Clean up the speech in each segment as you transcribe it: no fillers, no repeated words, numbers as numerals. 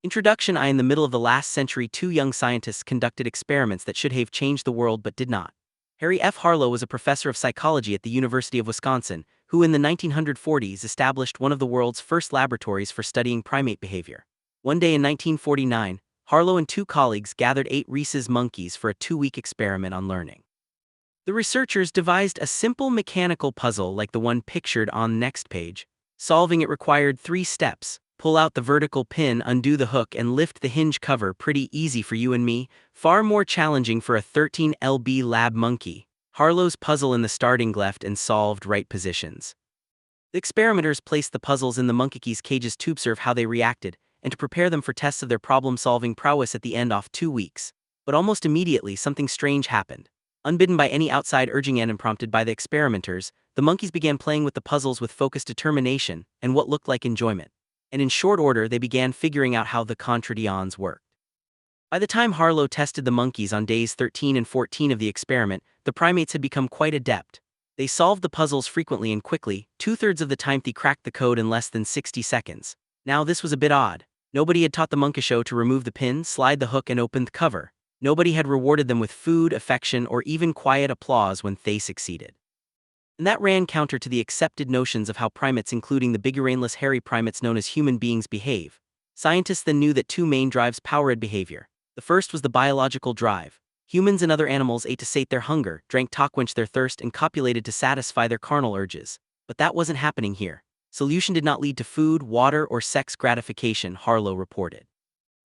Introduction. In the middle of the last century, two young scientists conducted experiments that should have changed the world but did not. Harry F. Harlow was a professor of psychology at the University of Wisconsin, who in the 1940s established one of the world's first laboratories for studying primate behavior. One day in 1949, Harlow and two colleagues gathered 8 rhesus monkeys for a 2-week experiment on learning. The researchers devised a simple mechanical puzzle like the one pictured on the next page. Solving it required 3 steps. Pull out the vertical pin, undo the hook, and lift the hinge cover. Pretty easy for you and me, far more challenging for a 13 lb lab monkey. Harlow's puzzle in the starting left and solved right positions. The experimenters placed the puzzles in the monkeys' cages to observe how they reacted, and to prepare them for tests of their problem-solving prowess at the end of 2 weeks. But almost immediately something strange happened. Unbidden by any outside urging and unprompted by the experimenters, the monkeys began playing with the puzzles with focused determination and what looked like enjoyment. And in short order they began figuring out how the contradictions worked. By the time Harlow tested the monkeys on days 13 and 14 of the experiment, the primates had become quite adept. They solved the puzzles frequently and quickly, 2/3 of the time they cracked the code in less than 60 seconds. Now this was a bit odd. Nobody had taught the monkey show to remove the pin, slide the hook, and open the cover. Nobody had rewarded them with food, affection, or even quiet applause when they succeeded. And that ran counter to the accepted notions of how primates, including the biguraneless hairy primates known as human beings, behave. Scientists then knew that 2 main drives powered behavior. The first was the biological drive. Humans and other animals ate to sate their hunger, drank to quench their thirst, and copulated to satisfy their carnal urges. But that wasn't happening here. Solution did not lead to food, water, or sex gratification, Harlow reported.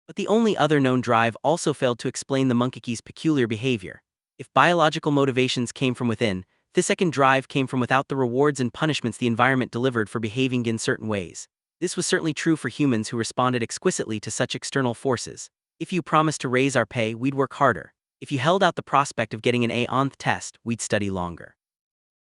But the only other known drive also failed to explain the monkey's peculiar behavior. If biological motivations came from within, the second drive came from without, the rewards and punishments the environment delivered for behaving in certain ways. This was certainly true for humans who responded exquisitely to such external forces. If you promised to raise our pay, we'd work harder. If you held out the prospect of getting an A on the test, we'd study longer.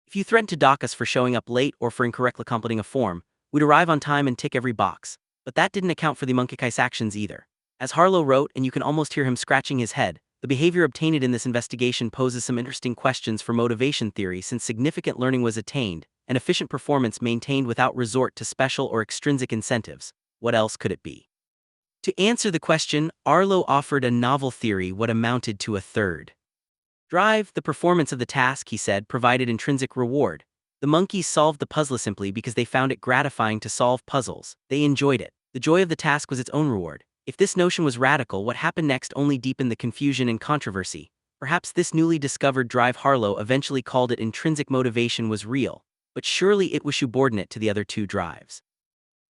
If you threatened to dock us for showing up late or for incorrectly completing a form, we'd arrive on time and tick every box. But that didn't account for the monkey's actions either. As Harlow wrote, and you can almost hear him scratching his head, the behavior obtained in this investigation poses some interesting questions for motivation theory, since significant learning was attained, and efficient performance maintained without resort to special or extrinsic incentives. What else could it be? To answer the question, Harlow offered a novel theory, what amounted to a third drive. The performance of the task, he said, provided intrinsic reward. The monkeys solved the puzzle simply because they found it gratifying to solve puzzles. They enjoyed it. The joy of the task was its own reward. If this notion was radical, what happened next only deepened the confusion and controversy. Perhaps this newly discovered drive, Harlow eventually called it intrinsic motivation, was real, but surely it was subordinate to the other 2 drives.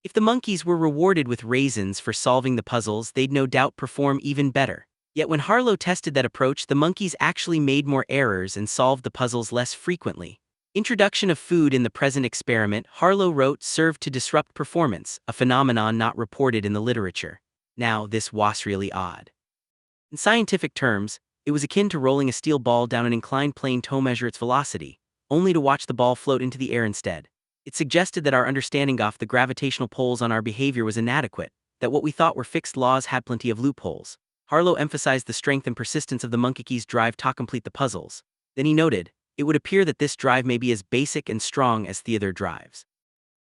If the monkeys were rewarded with raisins for solving the puzzles, they'd no doubt perform even better. Yet when Harlow tested that approach, the monkeys actually made more errors and solved the puzzles less frequently. Introduction of food in the present experiment, Harlow wrote, served to disrupt performance, a phenomenon not reported in the literature. Now, this was really odd. In scientific terms, it was akin to rolling a steel ball down an inclined plane to measure its velocity, only to watch the ball float into the air instead. It suggested that our understanding of the gravitational pulls on our behavior was inadequate, that what we thought were fixed laws had plenty of loopholes. Harlow emphasized the strength and persistence of the monkey's drive to complete the puzzles. Then he noted, it would appear that this drive may be as basic and strong as the other drives.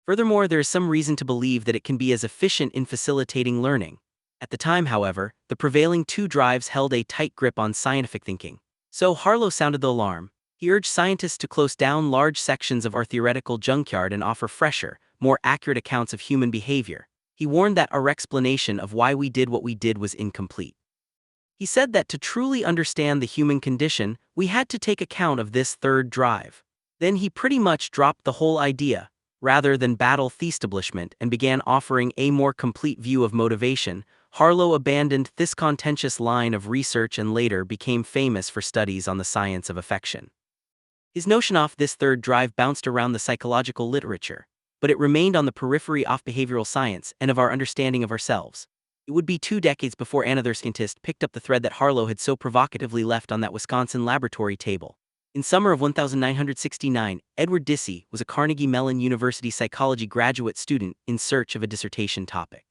Furthermore, there is some reason to believe that it can be as efficient in facilitating learning. At the time, however, the prevailing 2 drives held a tight grip on scientific thinking. So Harlow sounded the alarm. He urged scientists to close down large sections of our theoretical junkyard and offer fresher, more accurate accounts of human behavior. He warned that our explanation of why we did what we did was incomplete. He said that to truly understand the human condition, we had to take account of this third drive. Then he pretty much dropped the whole idea, rather than battle the establishment, and began offering a more complete view of motivation. Harlow abandoned this contentious line of research and later became famous for studies on the science of affection. His notion of this third drive bounced around the psychological literature, but it remained on the periphery of behavioral science and of our understanding of ourselves. It would be 2 decades before another scientist picked up the thread that Harlow had so provocatively left on that Wisconsin laboratory table. In summer of 1969, Edward Dissey was a Carnegie Mellon University psychology graduate student in search of a dissertation topic.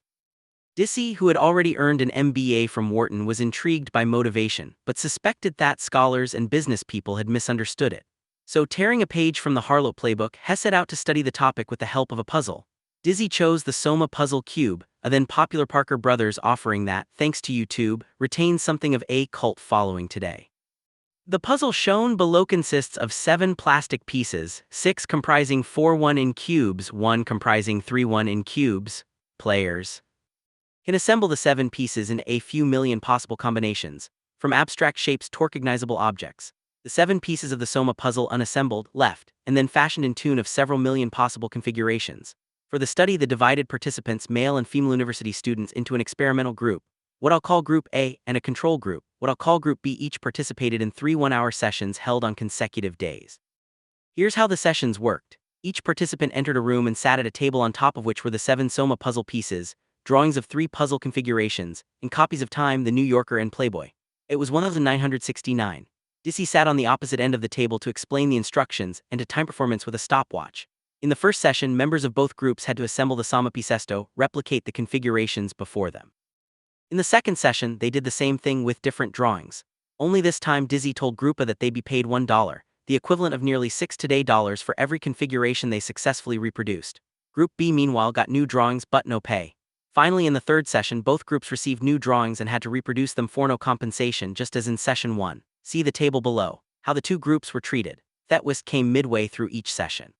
Dissey, who had already earned an MBA from Wharton, was intrigued by motivation, but suspected that scholars and business people had misunderstood it. So, tearing a page from the Harlow playbook, he set out to study the topic with the help of a puzzle. Dissey chose the Soma puzzle cube, a then popular Parker Brothers offering that, thanks to YouTube, retains something of a cult following today. The puzzle shown below consists of 7 plastic pieces, 6 comprising 4 1 in cubes, 1 comprising 3 1 in cubes. Players can assemble the 7 pieces in a few million possible combinations, from abstract shapes to recognizable objects. The 7 pieces of the Soma puzzle unassembled, left, and then fashioned in tune of several million possible configurations. For the study, the divided participants, male and female university students, into an experimental group, what I'll call Group A, and a control group, what I'll call Group B. Each participated in 3 one-hour sessions held on consecutive days. Here's how the sessions worked. Each participant entered a room and sat at a table on top of which were the 7 Soma puzzle pieces, drawings of 3 puzzle configurations, and copies of Time, The New Yorker, and Playboy. It was 1969. Dissy sat on the opposite end of the table to explain the instructions and to time performance with a stopwatch. In the first session, members of both groups had to assemble the Soma pieces, replicate the configurations before them. In the second session, they did the same thing with different drawings. Only this time Dizzy told Group A that they'd be paid $1, the equivalent of nearly $6 today for every configuration they successfully reproduced. Group B meanwhile got new drawings but no pay. Finally, in the third session, both groups received new drawings and had to reproduce them for no compensation, just as in session 1. See the table below. How the two groups were treated. Thetwist came midway through each session.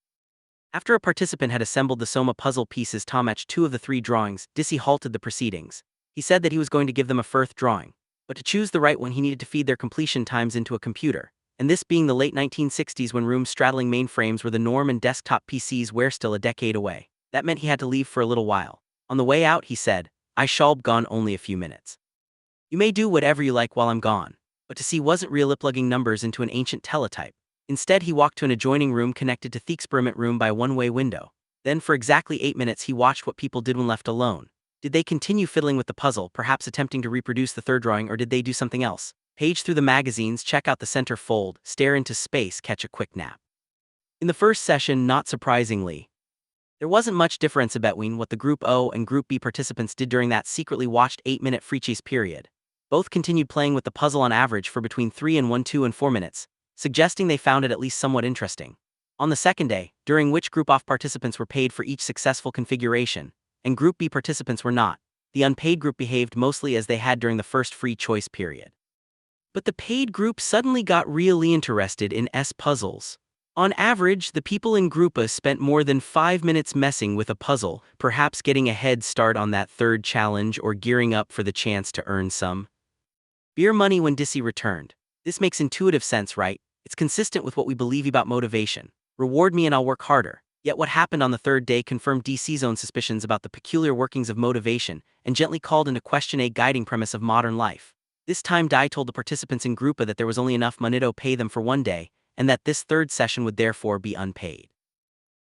After a participant had assembled the Soma puzzle pieces to match 2 of the 3 drawings, Dissy halted the proceedings. He said that he was going to give them a 4th drawing, but to choose the right one he needed to feed their completion times into a computer, and this being the late 1960s when rooms straddling mainframes were the norm and desktop PCs were still a decade away. That meant he had to leave for a little while. On the way out, he said, "I shall be gone only a few minutes. You may do whatever you like while I'm gone." But to see wasn't really plugging numbers into an ancient teletype. Instead, he walked to an adjoining room connected to the experiment room by a one-way window. Then for exactly 8 minutes he watched what people did when left alone. Did they continue fiddling with the puzzle, perhaps attempting to reproduce the 3rd drawing, or did they do something else? Page through the magazines, check out the center fold, stare into space, catch a quick nap. In the first session, not surprisingly, there wasn't much difference between what the Group O and Group B participants did during that secretly watched 8-minute free chase period. Both continued playing with the puzzle on average for between 3 and 1, 2 and 4 minutes, suggesting they found it at least somewhat interesting. On the second day, during which Group A participants were paid for each successful configuration, and Group B participants were not, the unpaid group behaved mostly as they had during the first free choice period. But the paid group suddenly got really interested in puzzles. On average, the people in Group A spent more than 5 minutes messing with a puzzle, perhaps getting a head start on that 3rd challenge or gearing up for the chance to earn some beer money when Dissy returned. This makes intuitive sense, right? It's consistent with what we believe about motivation. Reward me and I'll work harder. Yet what happened on the 3rd day confirmed DC's own suspicions about the peculiar workings of motivation and gently called into question a guiding premise of modern life. This time Dai told the participants in Group A that there was only enough money to pay them for 1 day, and that this 3rd session would therefore be unpaid.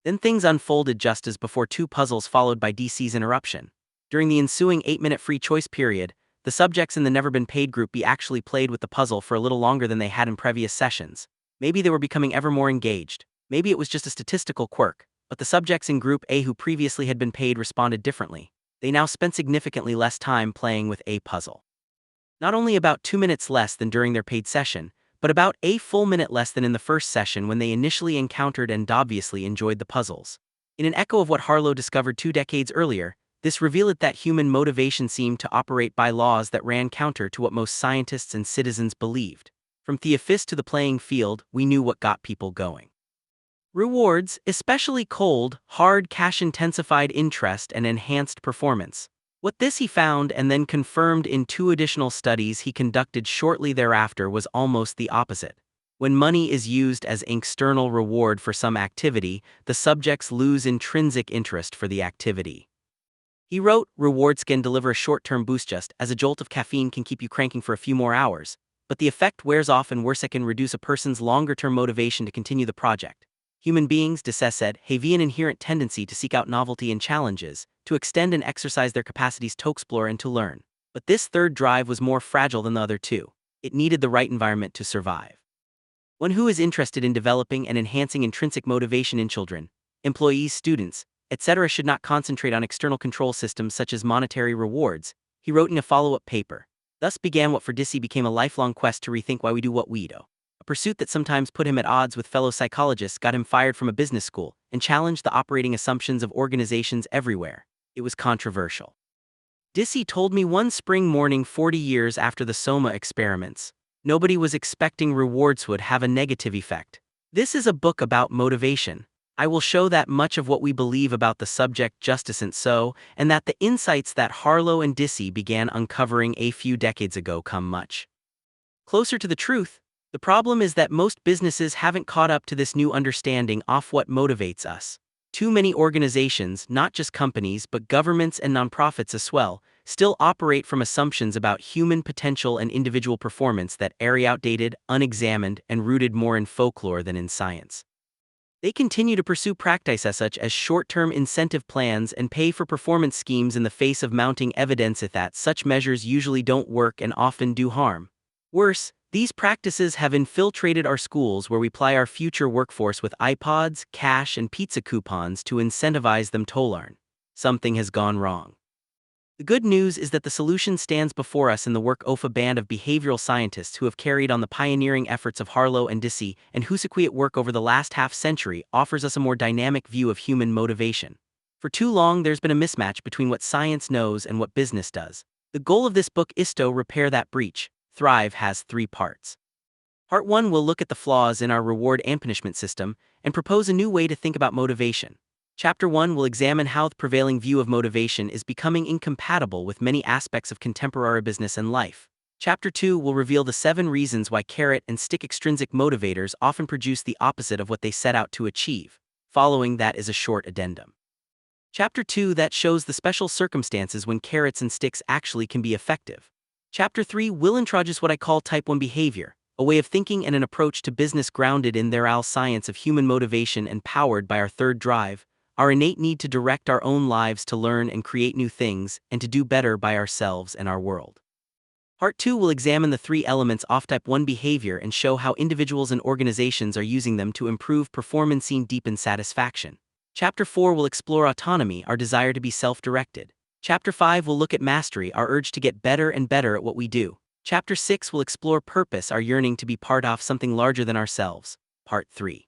Then things unfolded just as before. 2 puzzles followed by DC's interruption. During the ensuing 8-minute free choice period, the subjects in the never-been-paid Group B actually played with the puzzle for a little longer than they had in previous sessions. Maybe they were becoming ever more engaged. Maybe it was just a statistical quirk. But the subjects in Group A who previously had been paid responded differently. They now spent significantly less time playing with a puzzle. Not only about 2 minutes less than during their paid session, but about a full minute less than in the first session when they initially encountered and obviously enjoyed the puzzles. In an echo of what Harlow discovered 2 decades earlier, this revealed that human motivation seemed to operate by laws that ran counter to what most scientists and citizens believed. From Theophist to the playing field, we knew what got people going. Rewards, especially cold, hard cash-intensified interest and enhanced performance. What this he found and then confirmed in 2 additional studies he conducted shortly thereafter was almost the opposite. When money is used as external reward for some activity, the subjects lose intrinsic interest for the activity. He wrote, rewards can deliver a short-term boost just as a jolt of caffeine can keep you cranking for a few more hours, but the effect wears off and worse, it can reduce a person's longer-term motivation to continue the project. Human beings, Dissé said, have an inherent tendency to seek out novelty and challenges, to extend and exercise their capacities to explore and to learn. But this 3rd drive was more fragile than the other 2. It needed the right environment to survive. One who is interested in developing and enhancing intrinsic motivation in children, employees, students, etc. should not concentrate on external control systems such as monetary rewards, he wrote in a follow-up paper. Thus began what for Dissy became a lifelong quest to rethink why we do what we do. A pursuit that sometimes put him at odds with fellow psychologists, got him fired from a business school, and challenged the operating assumptions of organizations everywhere. It was controversial. Dissy told me one spring morning 40 years after the Soma experiments. Nobody was expecting rewards would have a negative effect. This is a book about motivation. I will show that much of what we believe about the subject just isn't so, and that the insights that Harlow and Dissy began uncovering a few decades ago come much closer to the truth. The problem is that most businesses haven't caught up to this new understanding of what motivates us. Too many organizations, not just companies but governments and nonprofits as well, still operate from assumptions about human potential and individual performance that are outdated, unexamined, and rooted more in folklore than in science. They continue to pursue practices such as short-term incentive plans and pay-for-performance schemes in the face of mounting evidence that such measures usually don't work and often do harm. Worse, these practices have infiltrated our schools where we ply our future workforce with iPods, cash, and pizza coupons to incentivize them to learn. Something has gone wrong. The good news is that the solution stands before us in the work of a band of behavioral scientists who have carried on the pioneering efforts of Harlow and Dissy, and whose work over the last half-century offers us a more dynamic view of human motivation. For too long there's been a mismatch between what science knows and what business does. The goal of this book is to repair that breach. Thrive has 3 parts. Part 1 will look at the flaws in our reward and punishment system and propose a new way to think about motivation. Chapter 1 will examine how the prevailing view of motivation is becoming incompatible with many aspects of contemporary business and life. Chapter 2 will reveal the 7 reasons why carrot and stick extrinsic motivators often produce the opposite of what they set out to achieve. Following that is a short addendum. Chapter 2 that shows the special circumstances when carrots and sticks actually can be effective. Chapter 3 will introduce what I call Type 1 behavior, a way of thinking and an approach to business grounded in the science of human motivation and powered by our third drive, our innate need to direct our own lives to learn and create new things, and to do better by ourselves and our world. Part 2 will examine the 3 elements of Type 1 behavior and show how individuals and organizations are using them to improve performance and deepen satisfaction. Chapter 4 will explore autonomy, our desire to be self-directed. Chapter 5 will look at mastery, our urge to get better and better at what we do. Chapter 6 will explore purpose, our yearning to be part of something larger than ourselves. Part 3.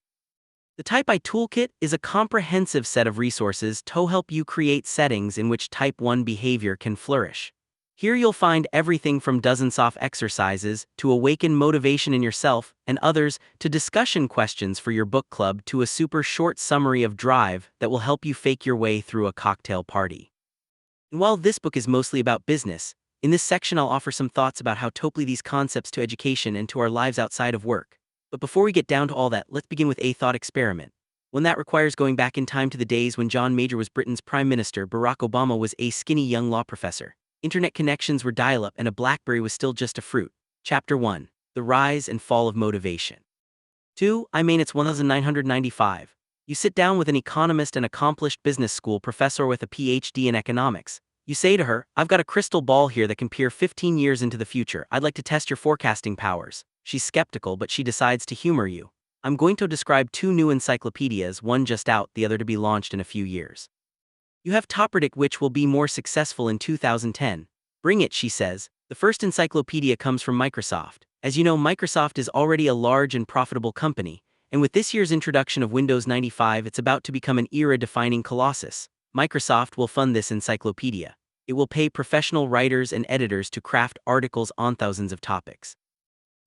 The Type I Toolkit is a comprehensive set of resources to help you create settings in which Type 1 behavior can flourish. Here you'll find everything from dozens of exercises to awaken motivation in yourself and others, to discussion questions for your book club, to a super short summary of drive that will help you fake your way through a cocktail party. And while this book is mostly about business, in this section I'll offer some thoughts about how to apply these concepts to education and to our lives outside of work. But before we get down to all that, let's begin with a thought experiment. One that requires going back in time to the days when John Major was Britain's Prime Minister, Barack Obama was a skinny young law professor. Internet connections were dial-up and a BlackBerry was still just a fruit. Chapter 1. The Rise and Fall of Motivation. 2. It's 1995. You sit down with an economist and accomplished business school professor with a PhD in economics. You say to her, "I've got a crystal ball here that can peer 15 years into the future. I'd like to test your forecasting powers." She's skeptical, but she decides to humor you. "I'm going to describe 2 new encyclopedias, one just out, the other to be launched in a few years. You have to predict which will be more successful in 2010. Bring it," she says. The first encyclopedia comes from Microsoft. As you know, Microsoft is already a large and profitable company, and with this year's introduction of Windows 95, it's about to become an era-defining colossus. Microsoft will fund this encyclopedia. It will pay professional writers and editors to craft articles on thousands of topics.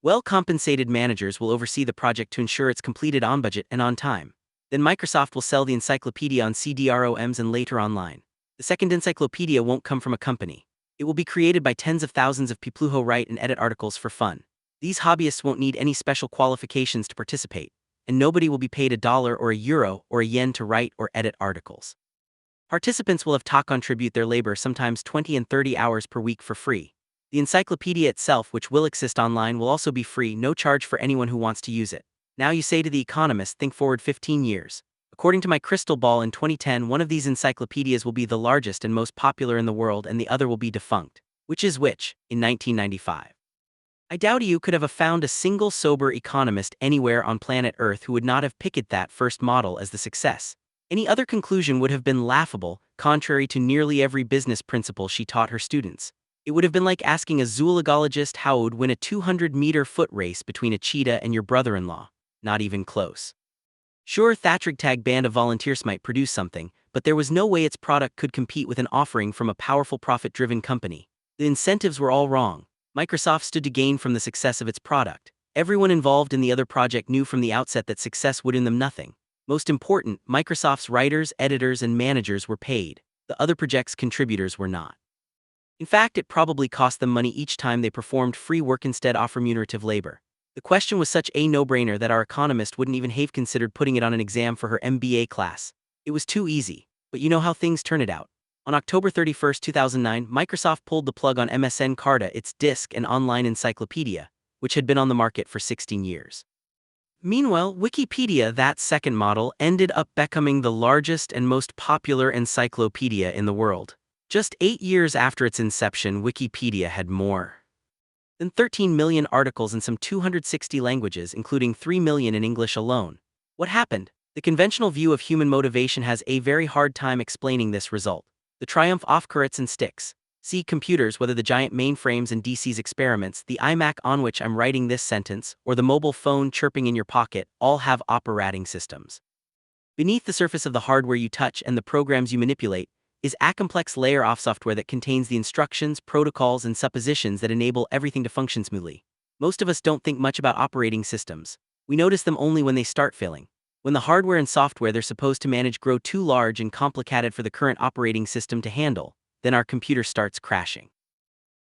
Well-compensated managers will oversee the project to ensure it's completed on budget and on time. Then Microsoft will sell the encyclopedia on CD-ROMs and later online. The second encyclopedia won't come from a company. It will be created by tens of thousands of people who write and edit articles for fun. These hobbyists won't need any special qualifications to participate, and nobody will be paid $1 or €1 or yen to write or edit articles. Participants will have to contribute their labor, sometimes 20 and 30 hours per week, for free. The encyclopedia itself, which will exist online, will also be free, no charge for anyone who wants to use it. Now you say to the economist, think forward 15 years. According to my crystal ball, in 2010, one of these encyclopedias will be the largest and most popular in the world, and the other will be defunct. Which is which? In 1995. I doubt you could have found a single sober economist anywhere on planet Earth who would not have picked that first model as the success. Any other conclusion would have been laughable, contrary to nearly every business principle she taught her students. It would have been like asking a zoologist how it would win a 200-meter foot race between a cheetah and your brother-in-law. Not even close. Sure, Thatchrig Tag band of volunteers might produce something, but there was no way its product could compete with an offering from a powerful profit-driven company. The incentives were all wrong. Microsoft stood to gain from the success of its product. Everyone involved in the other project knew from the outset that success would earn them nothing. Most important, Microsoft's writers, editors, and managers were paid. The other project's contributors were not. In fact, it probably cost them money each time they performed free work instead of remunerative labor. The question was such a no-brainer that our economist wouldn't even have considered putting it on an exam for her MBA class. It was too easy. But you know how things turned out. On October 31, 2009, Microsoft pulled the plug on MSN Carta, its disk and online encyclopedia, which had been on the market for 16 years. Meanwhile, Wikipedia, that second model, ended up becoming the largest and most popular encyclopedia in the world. Just 8 years after its inception, Wikipedia had more than 13 million articles in some 260 languages, including 3 million in English alone. What happened? The conventional view of human motivation has a very hard time explaining this result. The triumph of carrots and sticks. See computers, whether the giant mainframes and DC's experiments, the iMac on which I'm writing this sentence, or the mobile phone chirping in your pocket, all have operating systems. Beneath the surface of the hardware you touch and the programs you manipulate is a complex layer of software that contains the instructions, protocols, and suppositions that enable everything to function smoothly. Most of us don't think much about operating systems. We notice them only when they start failing. When the hardware and software they're supposed to manage grow too large and complicated for the current operating system to handle, then our computer starts crashing.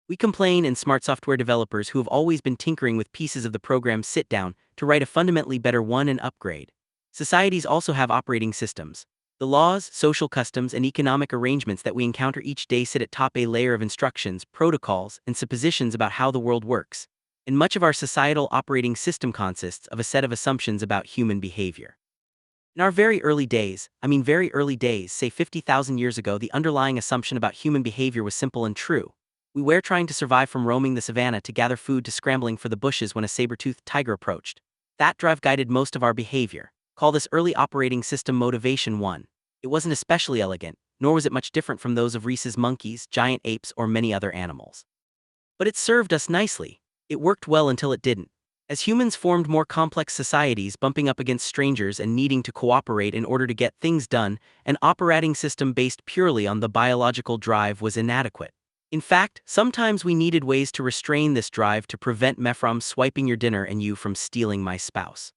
We complain, and smart software developers who have always been tinkering with pieces of the program sit down to write a fundamentally better one and upgrade. Societies also have operating systems. The laws, social customs, and economic arrangements that we encounter each day sit atop a layer of instructions, protocols, and suppositions about how the world works. And much of our societal operating system consists of a set of assumptions about human behavior. In our very early days, say 50,000 years ago, the underlying assumption about human behavior was simple and true. We were trying to survive from roaming the savannah to gather food to scrambling for the bushes when a saber-toothed tiger approached. That drive guided most of our behavior. Call this early operating system motivation 1. It wasn't especially elegant, nor was it much different from those of rhesus monkeys, giant apes, or many other animals. But it served us nicely. It worked well until it didn't. As humans formed more complex societies, bumping up against strangers and needing to cooperate in order to get things done, an operating system based purely on the biological drive was inadequate. In fact, sometimes we needed ways to restrain this drive to prevent me from swiping your dinner and you from stealing my spouse.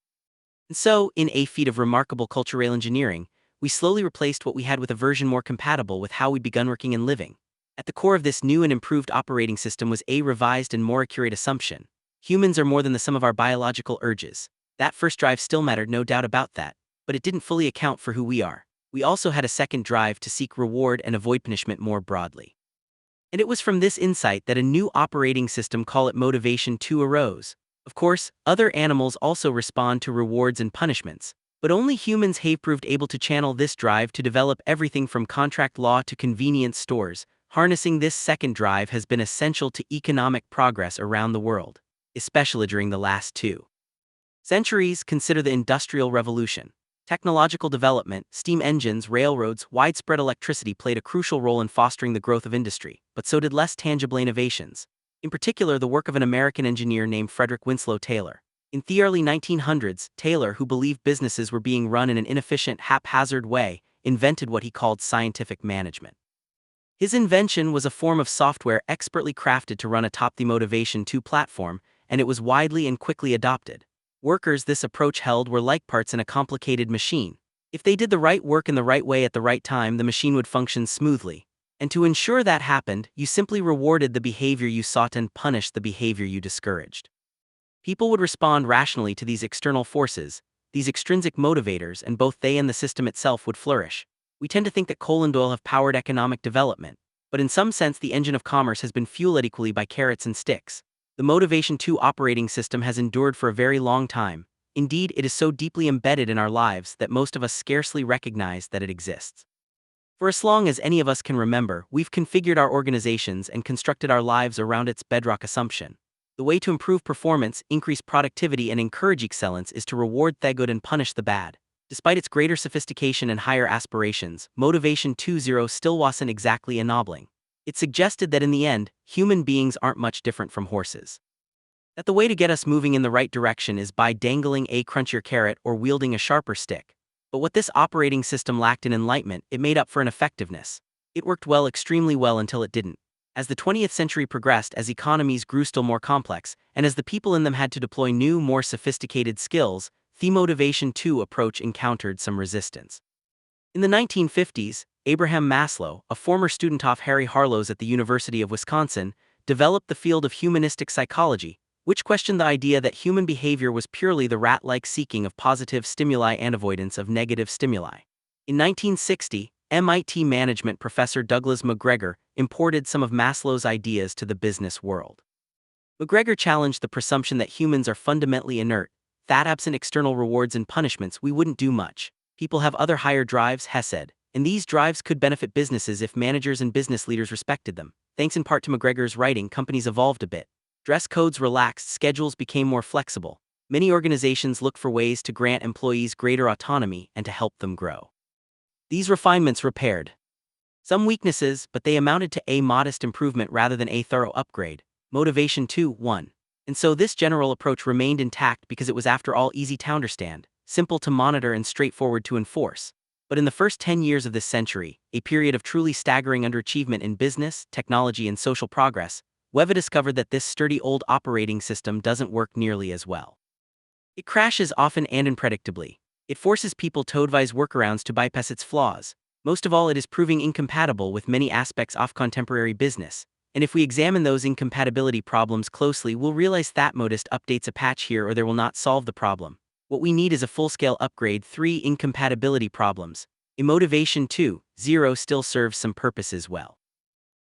And so, in a feat of remarkable cultural engineering, we slowly replaced what we had with a version more compatible with how we'd begun working and living. At the core of this new and improved operating system was a revised and more accurate assumption. Humans are more than the sum of our biological urges. That first drive still mattered, no doubt about that, but it didn't fully account for who we are. We also had a second drive to seek reward and avoid punishment more broadly. And it was from this insight that a new operating system, call it Motivation 2, arose. Of course, other animals also respond to rewards and punishments, but only humans have proved able to channel this drive to develop everything from contract law to convenience stores. Harnessing this second drive has been essential to economic progress around the world, especially during the last 2 centuries. Consider the Industrial Revolution. Technological development, steam engines, railroads, widespread electricity played a crucial role in fostering the growth of industry, but so did less tangible innovations. In particular, the work of an American engineer named Frederick Winslow Taylor. In the early 1900s, Taylor, who believed businesses were being run in an inefficient, haphazard way, invented what he called scientific management. His invention was a form of software expertly crafted to run atop the Motivation 2 platform, and it was widely and quickly adopted. Workers this approach held were like parts in a complicated machine. If they did the right work in the right way at the right time, the machine would function smoothly. And to ensure that happened, you simply rewarded the behavior you sought and punished the behavior you discouraged. People would respond rationally to these external forces, these extrinsic motivators, and both they and the system itself would flourish. We tend to think that coal and oil have powered economic development, but in some sense the engine of commerce has been fueled equally by carrots and sticks. The Motivation 2 operating system has endured for a very long time. Indeed, it is so deeply embedded in our lives that most of us scarcely recognize that it exists. For as long as any of us can remember, we've configured our organizations and constructed our lives around its bedrock assumption. The way to improve performance, increase productivity, and encourage excellence is to reward the good and punish the bad. Despite its greater sophistication and higher aspirations, Motivation 2.0 still wasn't exactly ennobling. It suggested that in the end, human beings aren't much different from horses. That the way to get us moving in the right direction is by dangling a crunchier carrot or wielding a sharper stick. But what this operating system lacked in enlightenment, it made up for in effectiveness. It worked well, extremely well, until it didn't. As the 20th century progressed, as economies grew still more complex, and as the people in them had to deploy new, more sophisticated skills, the motivation to approach encountered some resistance. In the 1950s, Abraham Maslow, a former student of Harry Harlow's at the University of Wisconsin, developed the field of humanistic psychology, which questioned the idea that human behavior was purely the rat-like seeking of positive stimuli and avoidance of negative stimuli. In 1960, MIT management professor Douglas McGregor imported some of Maslow's ideas to the business world. McGregor challenged the presumption that humans are fundamentally inert, that absent external rewards and punishments we wouldn't do much. People have other higher drives, Hess said, and these drives could benefit businesses if managers and business leaders respected them. Thanks in part to McGregor's writing, companies evolved a bit. Dress codes relaxed, schedules became more flexible. Many organizations looked for ways to grant employees greater autonomy and to help them grow. These refinements repaired some weaknesses, but they amounted to a modest improvement rather than a thorough upgrade. Motivation 2.1. And so this general approach remained intact because it was, after all, easy to understand, simple to monitor, and straightforward to enforce. But in the first 10 years of this century, a period of truly staggering underachievement in business, technology, and social progress, Weva discovered that this sturdy old operating system doesn't work nearly as well. It crashes often and unpredictably. It forces people to devise workarounds to bypass its flaws. Most of all, it is proving incompatible with many aspects of contemporary business. And if we examine those incompatibility problems closely, we'll realize that modest updates a patch here or there will not solve the problem. What we need is a full-scale upgrade. 3 incompatibility problems. Motivation 2.0 still serves some purposes well.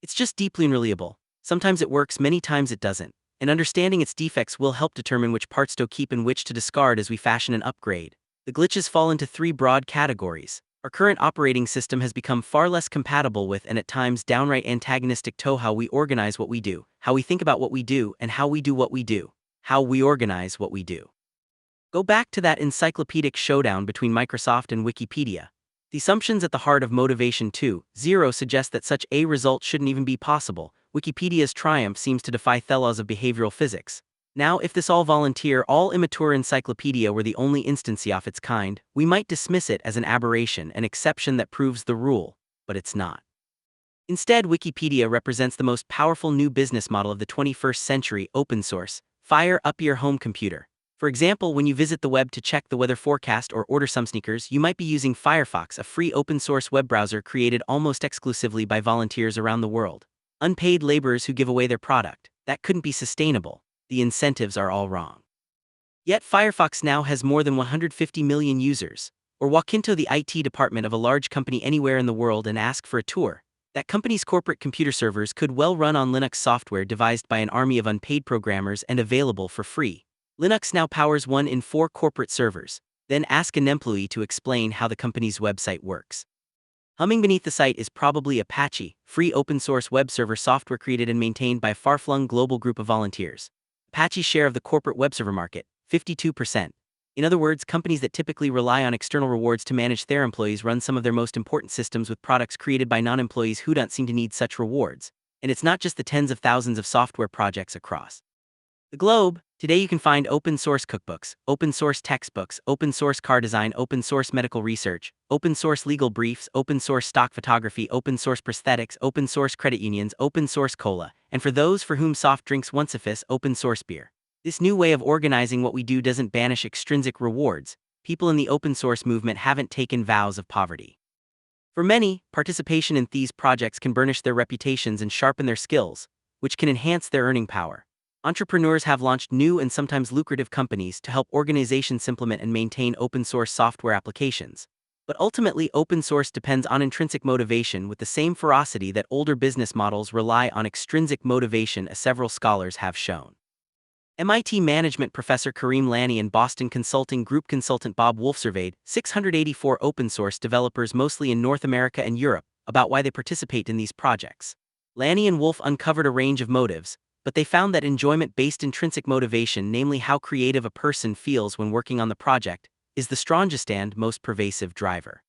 It's just deeply unreliable. Sometimes it works, many times it doesn't. And understanding its defects will help determine which parts to keep and which to discard as we fashion an upgrade. The glitches fall into 3 broad categories. Our current operating system has become far less compatible with, and at times downright antagonistic to, how we organize what we do, how we think about what we do, and how we do what we do, how we organize what we do. Go back to that encyclopedic showdown between Microsoft and Wikipedia. The assumptions at the heart of Motivation 2.0 suggest that such a result shouldn't even be possible. Wikipedia's triumph seems to defy the laws of behavioral physics. Now, if this all-volunteer, all-immature encyclopedia were the only instance of its kind, we might dismiss it as an aberration, an exception that proves the rule, but it's not. Instead, Wikipedia represents the most powerful new business model of the 21st century: open source. Fire up your home computer. For example, when you visit the web to check the weather forecast or order some sneakers, you might be using Firefox, a free open-source web browser created almost exclusively by volunteers around the world. Unpaid laborers who give away their product. That couldn't be sustainable. The incentives are all wrong. Yet Firefox now has more than 150 million users. Or walk into the IT department of a large company anywhere in the world and ask for a tour. That company's corporate computer servers could well run on Linux software devised by an army of unpaid programmers and available for free. Linux now powers 1 in 4 corporate servers. Then ask an employee to explain how the company's website works. Humming beneath the site is probably Apache, free open-source web server software created and maintained by a far-flung global group of volunteers. Apache's share of the corporate web server market, 52%. In other words, companies that typically rely on external rewards to manage their employees run some of their most important systems with products created by non-employees who don't seem to need such rewards. And it's not just the tens of thousands of software projects across the globe. Today you can find open-source cookbooks, open-source textbooks, open-source car design, open-source medical research, open-source legal briefs, open-source stock photography, open-source prosthetics, open-source credit unions, open-source cola, and for those for whom soft drinks once suffice, open-source beer. This new way of organizing what we do doesn't banish extrinsic rewards. People in the open-source movement haven't taken vows of poverty. For many, participation in these projects can burnish their reputations and sharpen their skills, which can enhance their earning power. Entrepreneurs have launched new and sometimes lucrative companies to help organizations implement and maintain open-source software applications. But ultimately, open source depends on intrinsic motivation with the same ferocity that older business models rely on extrinsic motivation, as several scholars have shown. MIT management professor Kareem Lanny and Boston Consulting Group consultant Bob Wolf surveyed 684 open-source developers, mostly in North America and Europe, about why they participate in these projects. Lanny and Wolf uncovered a range of motives, but they found that enjoyment-based intrinsic motivation, namely how creative a person feels when working on the project, is the strongest and most pervasive driver.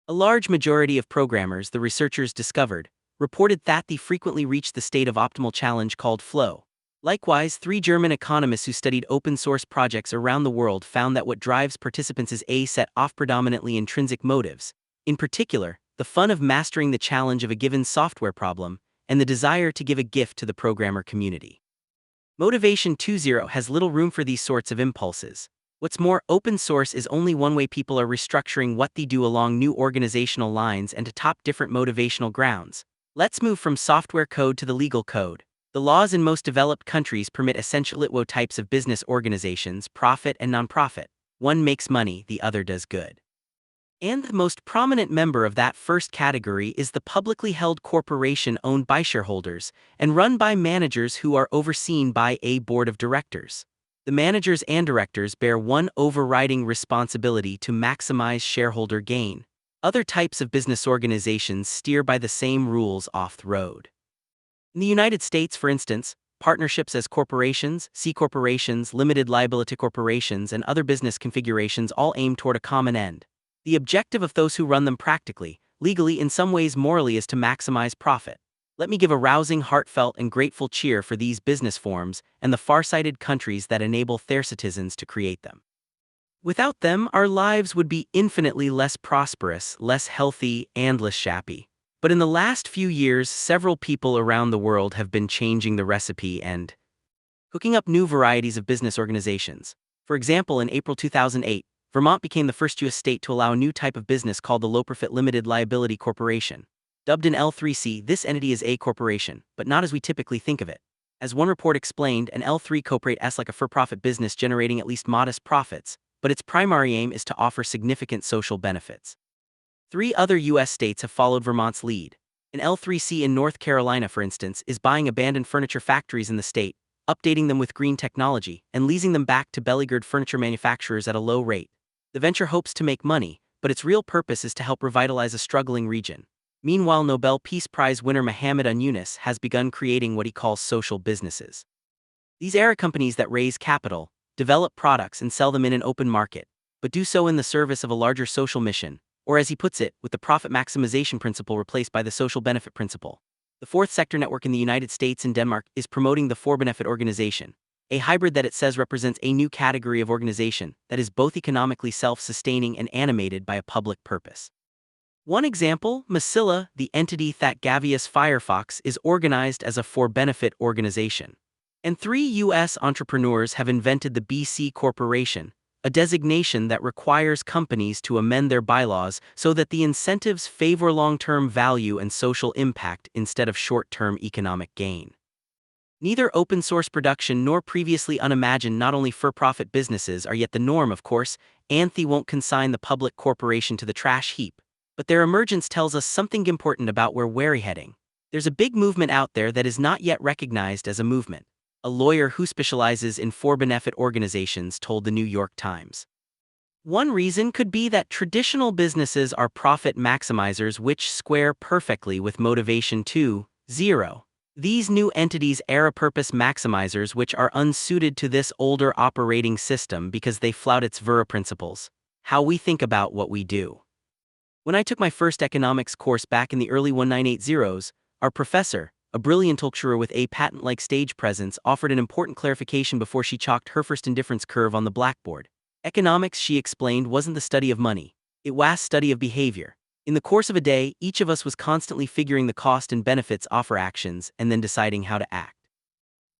A large majority of programmers, the researchers discovered, reported that they frequently reached the state of optimal challenge called flow. Likewise, 3 German economists who studied open source projects around the world found that what drives participants is a set off predominantly intrinsic motives, in particular, the fun of mastering the challenge of a given software problem, and the desire to give a gift to the programmer community. Motivation 2.0 has little room for these sorts of impulses. What's more, open source is only one way people are restructuring what they do along new organizational lines and to top different motivational grounds. Let's move from software code to the legal code. The laws in most developed countries permit essentially types of business organizations, profit and nonprofit. One makes money, the other does good. And the most prominent member of that first category is the publicly held corporation owned by shareholders and run by managers who are overseen by a board of directors. The managers and directors bear one overriding responsibility to maximize shareholder gain. Other types of business organizations steer by the same rules off the road. In the United States, for instance, partnerships as corporations, C corporations, limited liability corporations, and other business configurations all aim toward a common end. The objective of those who run them practically, legally, in some ways morally, is to maximize profit. Let me give a rousing, heartfelt, and grateful cheer for these business forms and the far-sighted countries that enable their citizens to create them. Without them, our lives would be infinitely less prosperous, less healthy, and less happy. But in the last few years, several people around the world have been changing the recipe and hooking up new varieties of business organizations. For example, in April 2008, Vermont became the first U.S. state to allow a new type of business called the low-profit limited liability corporation. Dubbed an L3C, this entity is a corporation, but not as we typically think of it. As one report explained, an L3 corporate is like a for-profit business generating at least modest profits, but its primary aim is to offer significant social benefits. 3 other U.S. states have followed Vermont's lead. An L3C in North Carolina, for instance, is buying abandoned furniture factories in the state, updating them with green technology, and leasing them back to beleaguered furniture manufacturers at a low rate. The venture hopes to make money, but its real purpose is to help revitalize a struggling region. Meanwhile, Nobel Peace Prize winner Muhammad Yunus has begun creating what he calls social businesses. These are companies that raise capital, develop products, and sell them in an open market, but do so in the service of a larger social mission, or as he puts it, with the profit maximization principle replaced by the social benefit principle. The fourth sector network in the United States and Denmark is promoting the for-benefit organization, a hybrid that it says represents a new category of organization that is both economically self-sustaining and animated by a public purpose. One example, Mozilla, the entity that Gavious Firefox, is organized as a for-benefit organization. And 3 U.S. entrepreneurs have invented the BC Corporation, a designation that requires companies to amend their bylaws so that the incentives favor long-term value and social impact instead of short-term economic gain. Neither open-source production nor previously unimagined not only for-profit businesses are yet the norm, of course. Anthe won't consign the public corporation to the trash heap, but their emergence tells us something important about where we're heading. There's a big movement out there that is not yet recognized as a movement. A lawyer who specializes in for-benefit organizations told the New York Times. One reason could be that traditional businesses are profit maximizers which square perfectly with motivation 2.0. These new entities are purpose maximizers which are unsuited to this older operating system because they flout its Vera principles, how we think about what we do. When I took my first economics course back in the early 1980s, our professor, a brilliant lecturer with a patent-like stage presence, offered an important clarification before she chalked her first indifference curve on the blackboard. Economics, she explained, wasn't the study of money. It was study of behavior. In the course of a day, each of us was constantly figuring the cost and benefits of our actions and then deciding how to act.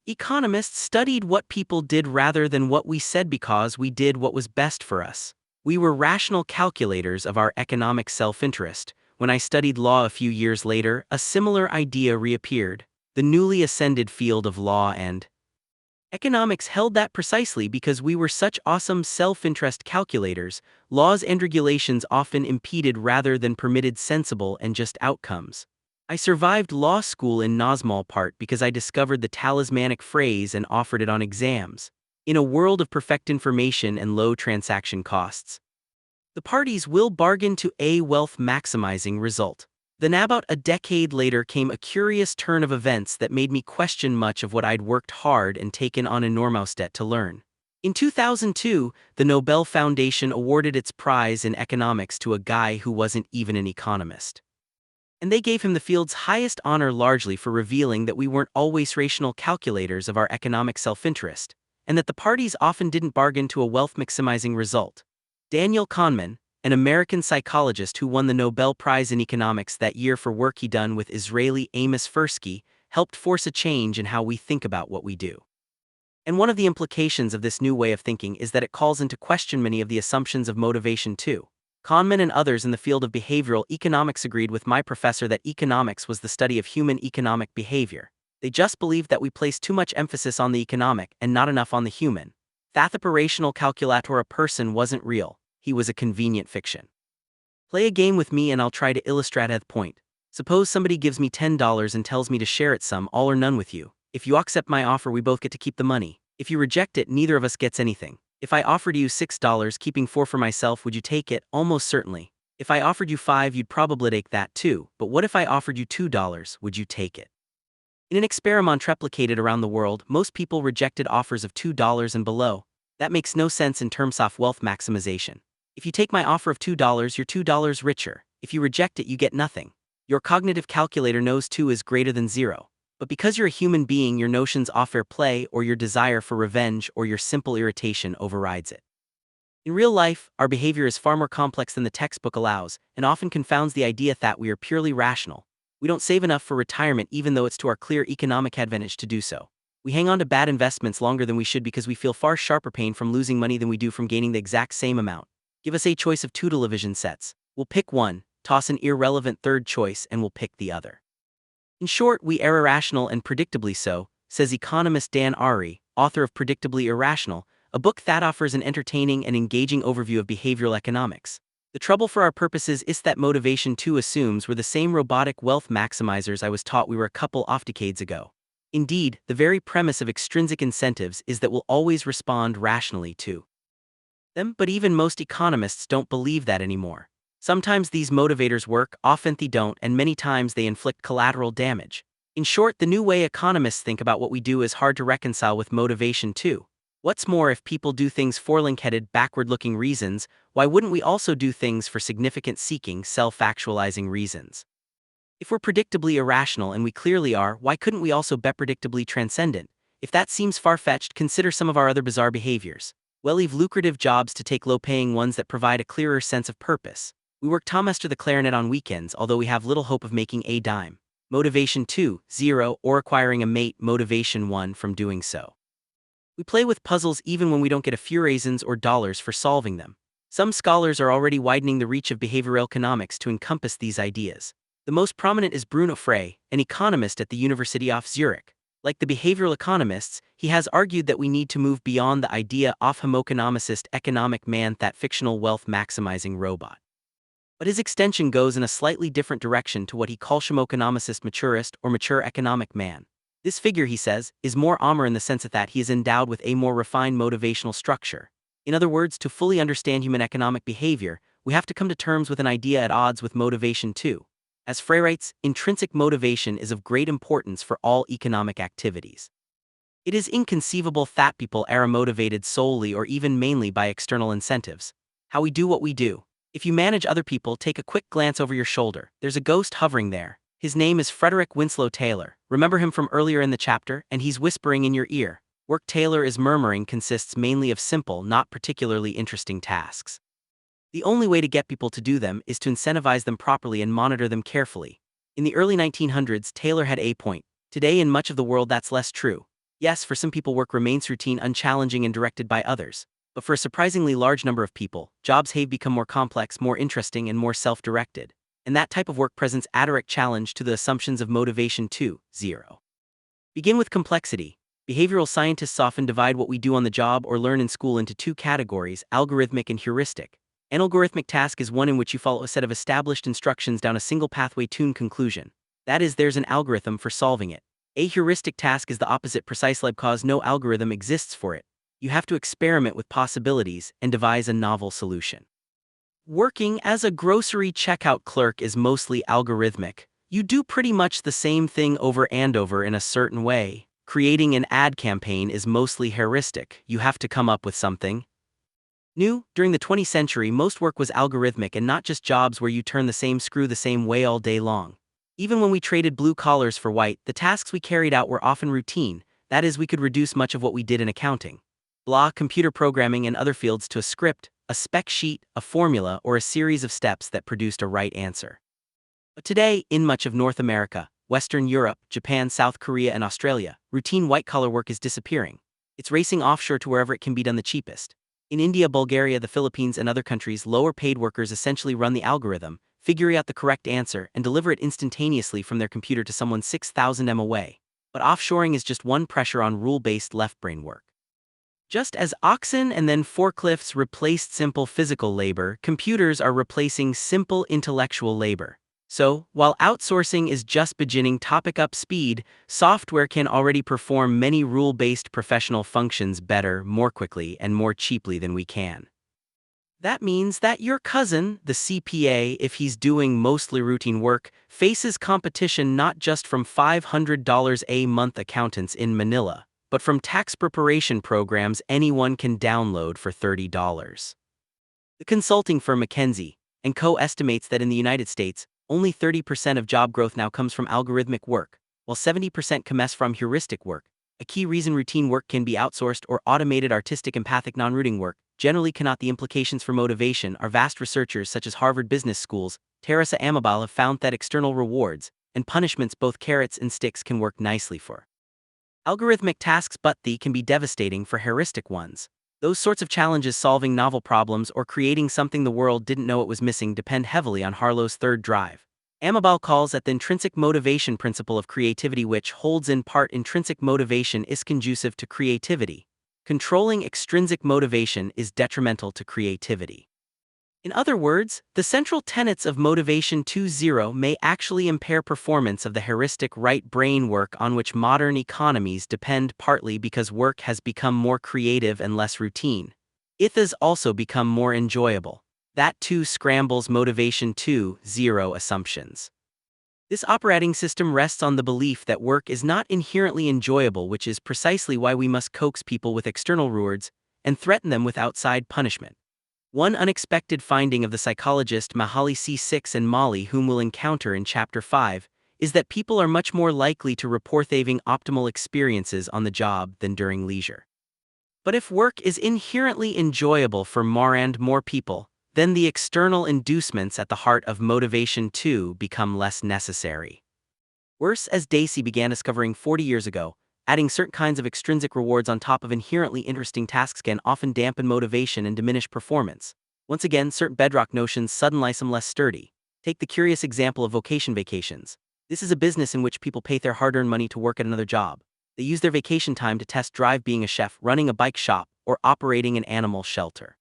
Economists studied what people did rather than what we said because we did what was best for us. We were rational calculators of our economic self-interest. When I studied law a few years later, a similar idea reappeared. The newly ascended field of law and economics held that precisely because we were such awesome self-interest calculators. Laws and regulations often impeded rather than permitted sensible and just outcomes. I survived law school in no small part because I discovered the talismanic phrase and offered it on exams. In a world of perfect information and low transaction costs, the parties will bargain to a wealth-maximizing result. Then about a decade later came a curious turn of events that made me question much of what I'd worked hard and taken on enormous debt to learn. In 2002, the Nobel Foundation awarded its prize in economics to a guy who wasn't even an economist. And they gave him the field's highest honor largely for revealing that we weren't always rational calculators of our economic self-interest, and that the parties often didn't bargain to a wealth-maximizing result. Daniel Kahneman, an American psychologist who won the Nobel Prize in Economics that year for work he done with Israeli Amos Tversky, helped force a change in how we think about what we do. And one of the implications of this new way of thinking is that it calls into question many of the assumptions of motivation too. Kahneman and others in the field of behavioral economics agreed with my professor that economics was the study of human economic behavior. They just believed that we place too much emphasis on the economic and not enough on the human. That the rational calculator a person wasn't real, he was a convenient fiction. Play a game with me and I'll try to illustrate that point. Suppose somebody gives me $10 and tells me to share it some all or none with you. If you accept my offer, we both get to keep the money. If you reject it, neither of us gets anything. If I offered you $6, keeping $4 for myself, would you take it? Almost certainly. If I offered you $5, you'd probably take that too. But what if I offered you $2? Would you take it? In an experiment replicated around the world, most people rejected offers of $2 and below. That makes no sense in terms of wealth maximization. If you take my offer of $2, you're $2 richer. If you reject it, you get nothing. Your cognitive calculator knows 2 is greater than 0. But because you're a human being, your notions of fair play or your desire for revenge or your simple irritation overrides it. In real life, our behavior is far more complex than the textbook allows, and often confounds the idea that we are purely rational. We don't save enough for retirement even though it's to our clear economic advantage to do so. We hang on to bad investments longer than we should because we feel far sharper pain from losing money than we do from gaining the exact same amount. Give us a choice of 2 television sets. We'll pick one, toss an irrelevant third choice, and we'll pick the other. In short, we are irrational and predictably so, says economist Dan Ari, author of Predictably Irrational, a book that offers an entertaining and engaging overview of behavioral economics. The trouble for our purposes is that motivation too assumes we're the same robotic wealth maximizers I was taught we were a couple of decades ago. Indeed, the very premise of extrinsic incentives is that we'll always respond rationally to them, but even most economists don't believe that anymore. Sometimes these motivators work, often they don't, and many times they inflict collateral damage. In short, the new way economists think about what we do is hard to reconcile with motivation too. What's more, if people do things for link-headed, backward-looking reasons, why wouldn't we also do things for significant-seeking, self-actualizing reasons? If we're predictably irrational, and we clearly are, why couldn't we also be predictably transcendent? If that seems far-fetched, consider some of our other bizarre behaviors. We'll leave lucrative jobs to take low-paying ones that provide a clearer sense of purpose. We work Thomaster the clarinet on weekends, although we have little hope of making a dime. Motivation 2, 0, or acquiring a mate. Motivation 1, from doing so. We play with puzzles even when we don't get a few raisins or dollars for solving them. Some scholars are already widening the reach of behavioral economics to encompass these ideas. The most prominent is Bruno Frey, an economist at the University of Zurich. Like the behavioral economists, he has argued that we need to move beyond the idea of homoeconomicist economic man, that fictional wealth-maximizing robot. But his extension goes in a slightly different direction to what he calls homoeconomicist maturist or mature economic man. This figure, he says, is more Amr in the sense that he is endowed with a more refined motivational structure. In other words, to fully understand human economic behavior, we have to come to terms with an idea at odds with motivation too. As Frey writes, intrinsic motivation is of great importance for all economic activities. It is inconceivable that people are motivated solely or even mainly by external incentives. How we do what we do. If you manage other people, take a quick glance over your shoulder. There's a ghost hovering there. His name is Frederick Winslow Taylor. Remember him from earlier in the chapter, and he's whispering in your ear. Work Taylor is murmuring consists mainly of simple, not particularly interesting tasks. The only way to get people to do them is to incentivize them properly and monitor them carefully. In the early 1900s, Taylor had a point. Today in much of the world that's less true. Yes, for some people work remains routine, unchallenging and directed by others. But for a surprisingly large number of people, jobs have become more complex, more interesting, and more self-directed. And that type of work presents a direct challenge to the assumptions of motivation 2, 0. Begin with complexity. Behavioral scientists often divide what we do on the job or learn in school into 2 categories, algorithmic and heuristic. An algorithmic task is one in which you follow a set of established instructions down a single pathway to conclusion. That is, there's an algorithm for solving it. A heuristic task is the opposite, precisely because no algorithm exists for it. You have to experiment with possibilities and devise a novel solution. Working as a grocery checkout clerk is mostly algorithmic. You do pretty much the same thing over and over in a certain way. Creating an ad campaign is mostly heuristic. You have to come up with something new. During the 20th century, most work was algorithmic, and not just jobs where you turn the same screw the same way all day long. Even when we traded blue collars for white, the tasks we carried out were often routine, that is, we could reduce much of what we did in accounting, computer programming, and other fields to a script, a spec sheet, a formula, or a series of steps that produced a right answer. But today, in much of North America, Western Europe, Japan, South Korea, and Australia, routine white-collar work is disappearing. It's racing offshore to wherever it can be done the cheapest. In India, Bulgaria, the Philippines, and other countries, lower-paid workers essentially run the algorithm, figure out the correct answer, and deliver it instantaneously from their computer to someone 6,000 m away. But offshoring is just one pressure on rule-based left-brain work. Just as oxen and then forklifts replaced simple physical labor, computers are replacing simple intellectual labor. So, while outsourcing is just beginning topic up speed, software can already perform many rule-based professional functions better, more quickly, and more cheaply than we can. That means that your cousin, the CPA, if he's doing mostly routine work, faces competition not just from $500 a month accountants in Manila, but from tax preparation programs anyone can download for $30. The consulting firm McKinsey & Co. estimates that in the United States, only 30% of job growth now comes from algorithmic work, while 70% comes from heuristic work. A key reason routine work can be outsourced or automated: artistic, empathic, non-rooting work generally cannot. The implications for motivation are vast. Researchers such as Harvard Business School's Teresa Amabal have found that external rewards and punishments, both carrots and sticks, can work nicely for algorithmic tasks, but they can be devastating for heuristic ones. Those sorts of challenges, solving novel problems or creating something the world didn't know it was missing, depend heavily on Harlow's third drive. Amabal calls it the intrinsic motivation principle of creativity, which holds in part intrinsic motivation is conducive to creativity. Controlling extrinsic motivation is detrimental to creativity. In other words, the central tenets of Motivation 2.0 may actually impair performance of the heuristic right brain work on which modern economies depend, partly because work has become more creative and less routine. It has also become more enjoyable. That too scrambles Motivation 2.0 assumptions. This operating system rests on the belief that work is not inherently enjoyable, which is precisely why we must coax people with external rewards and threaten them with outside punishment. One unexpected finding of the psychologist Mahali C6 and Molly, whom we'll encounter in Chapter 5, is that people are much more likely to report having optimal experiences on the job than during leisure. But if work is inherently enjoyable for more and more people, then the external inducements at the heart of Motivation 2 become less necessary. Worse, as Daisy began discovering 40 years ago, adding certain kinds of extrinsic rewards on top of inherently interesting tasks can often dampen motivation and diminish performance. Once again, certain bedrock notions suddenly seem less sturdy. Take the curious example of vacations. This is a business in which people pay their hard-earned money to work at another job. They use their vacation time to test drive being a chef, running a bike shop, or operating an animal shelter.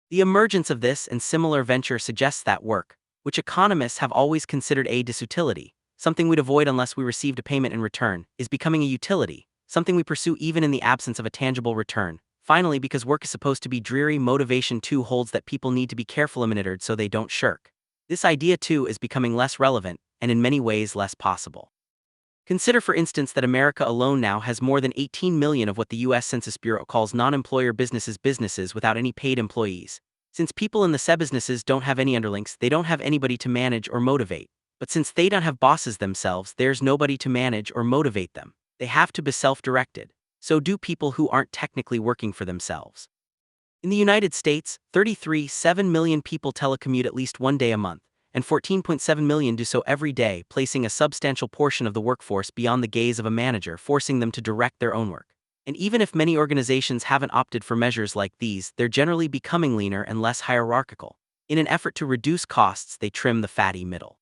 The emergence of this and similar venture suggests that work, which economists have always considered a disutility, something we'd avoid unless we received a payment in return, is becoming a utility, something we pursue even in the absence of a tangible return. Finally, because work is supposed to be dreary, Motivation 2 holds that people need to be careful monitored so they don't shirk. This idea too is becoming less relevant, and in many ways less possible. Consider, for instance, that America alone now has more than 18 million of what the U.S. Census Bureau calls non-employer businesses without any paid employees. Since people in the said businesses don't have any underlings, they don't have anybody to manage or motivate. But since they don't have bosses themselves, there's nobody to manage or motivate them. They have to be self-directed. So do people who aren't technically working for themselves. In the United States, 33.7 million people telecommute at least one day a month, and 14.7 million do so every day, placing a substantial portion of the workforce beyond the gaze of a manager, forcing them to direct their own work. And even if many organizations haven't opted for measures like these, they're generally becoming leaner and less hierarchical. In an effort to reduce costs, they trim the fatty middle.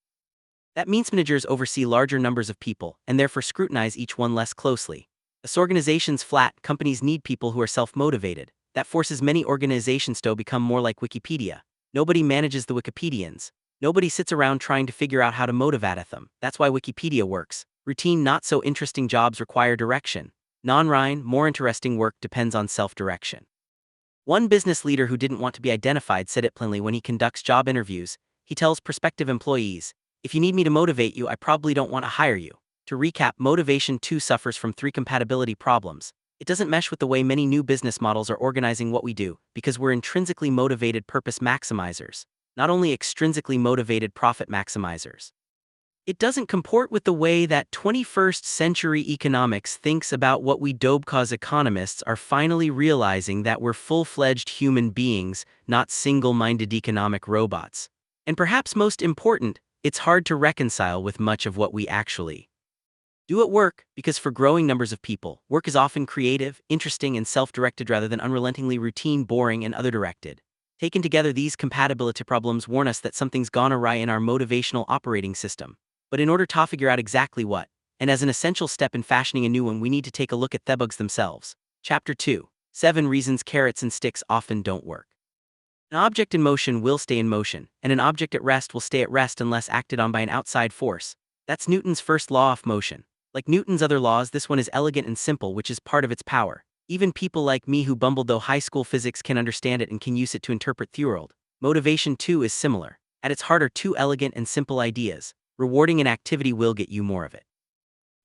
That means managers oversee larger numbers of people, and therefore scrutinize each one less closely. As organizations flat, companies need people who are self-motivated. That forces many organizations to become more like Wikipedia. Nobody manages the Wikipedians. Nobody sits around trying to figure out how to motivate them. That's why Wikipedia works. Routine, not so interesting jobs require direction. Non-routine, more interesting work depends on self-direction. One business leader who didn't want to be identified said it plainly when he conducts job interviews. He tells prospective employees, "If you need me to motivate you, I probably don't want to hire you." To recap, Motivation 2 suffers from 3 compatibility problems. It doesn't mesh with the way many new business models are organizing what we do, because we're intrinsically motivated purpose maximizers, not only extrinsically motivated profit maximizers. It doesn't comport with the way that 21st century economics thinks about what we dope, cause economists are finally realizing that we're full-fledged human beings, not single-minded economic robots. And perhaps most important, it's hard to reconcile with much of what we actually do at work, because for growing numbers of people, work is often creative, interesting, and self-directed rather than unrelentingly routine, boring, and other-directed. Taken together, these compatibility problems warn us that something's gone awry in our motivational operating system. But in order to figure out exactly what, and as an essential step in fashioning a new one, we need to take a look at the bugs themselves. Chapter 2. 7 Reasons Carrots and Sticks Often Don't Work. An object in motion will stay in motion, and an object at rest will stay at rest unless acted on by an outside force. That's Newton's first law of motion. Like Newton's other laws, this one is elegant and simple, which is part of its power. Even people like me who bumbled though high school physics can understand it and can use it to interpret the world. Motivation too is similar. At its heart are two elegant and simple ideas. Rewarding an activity will get you more of it.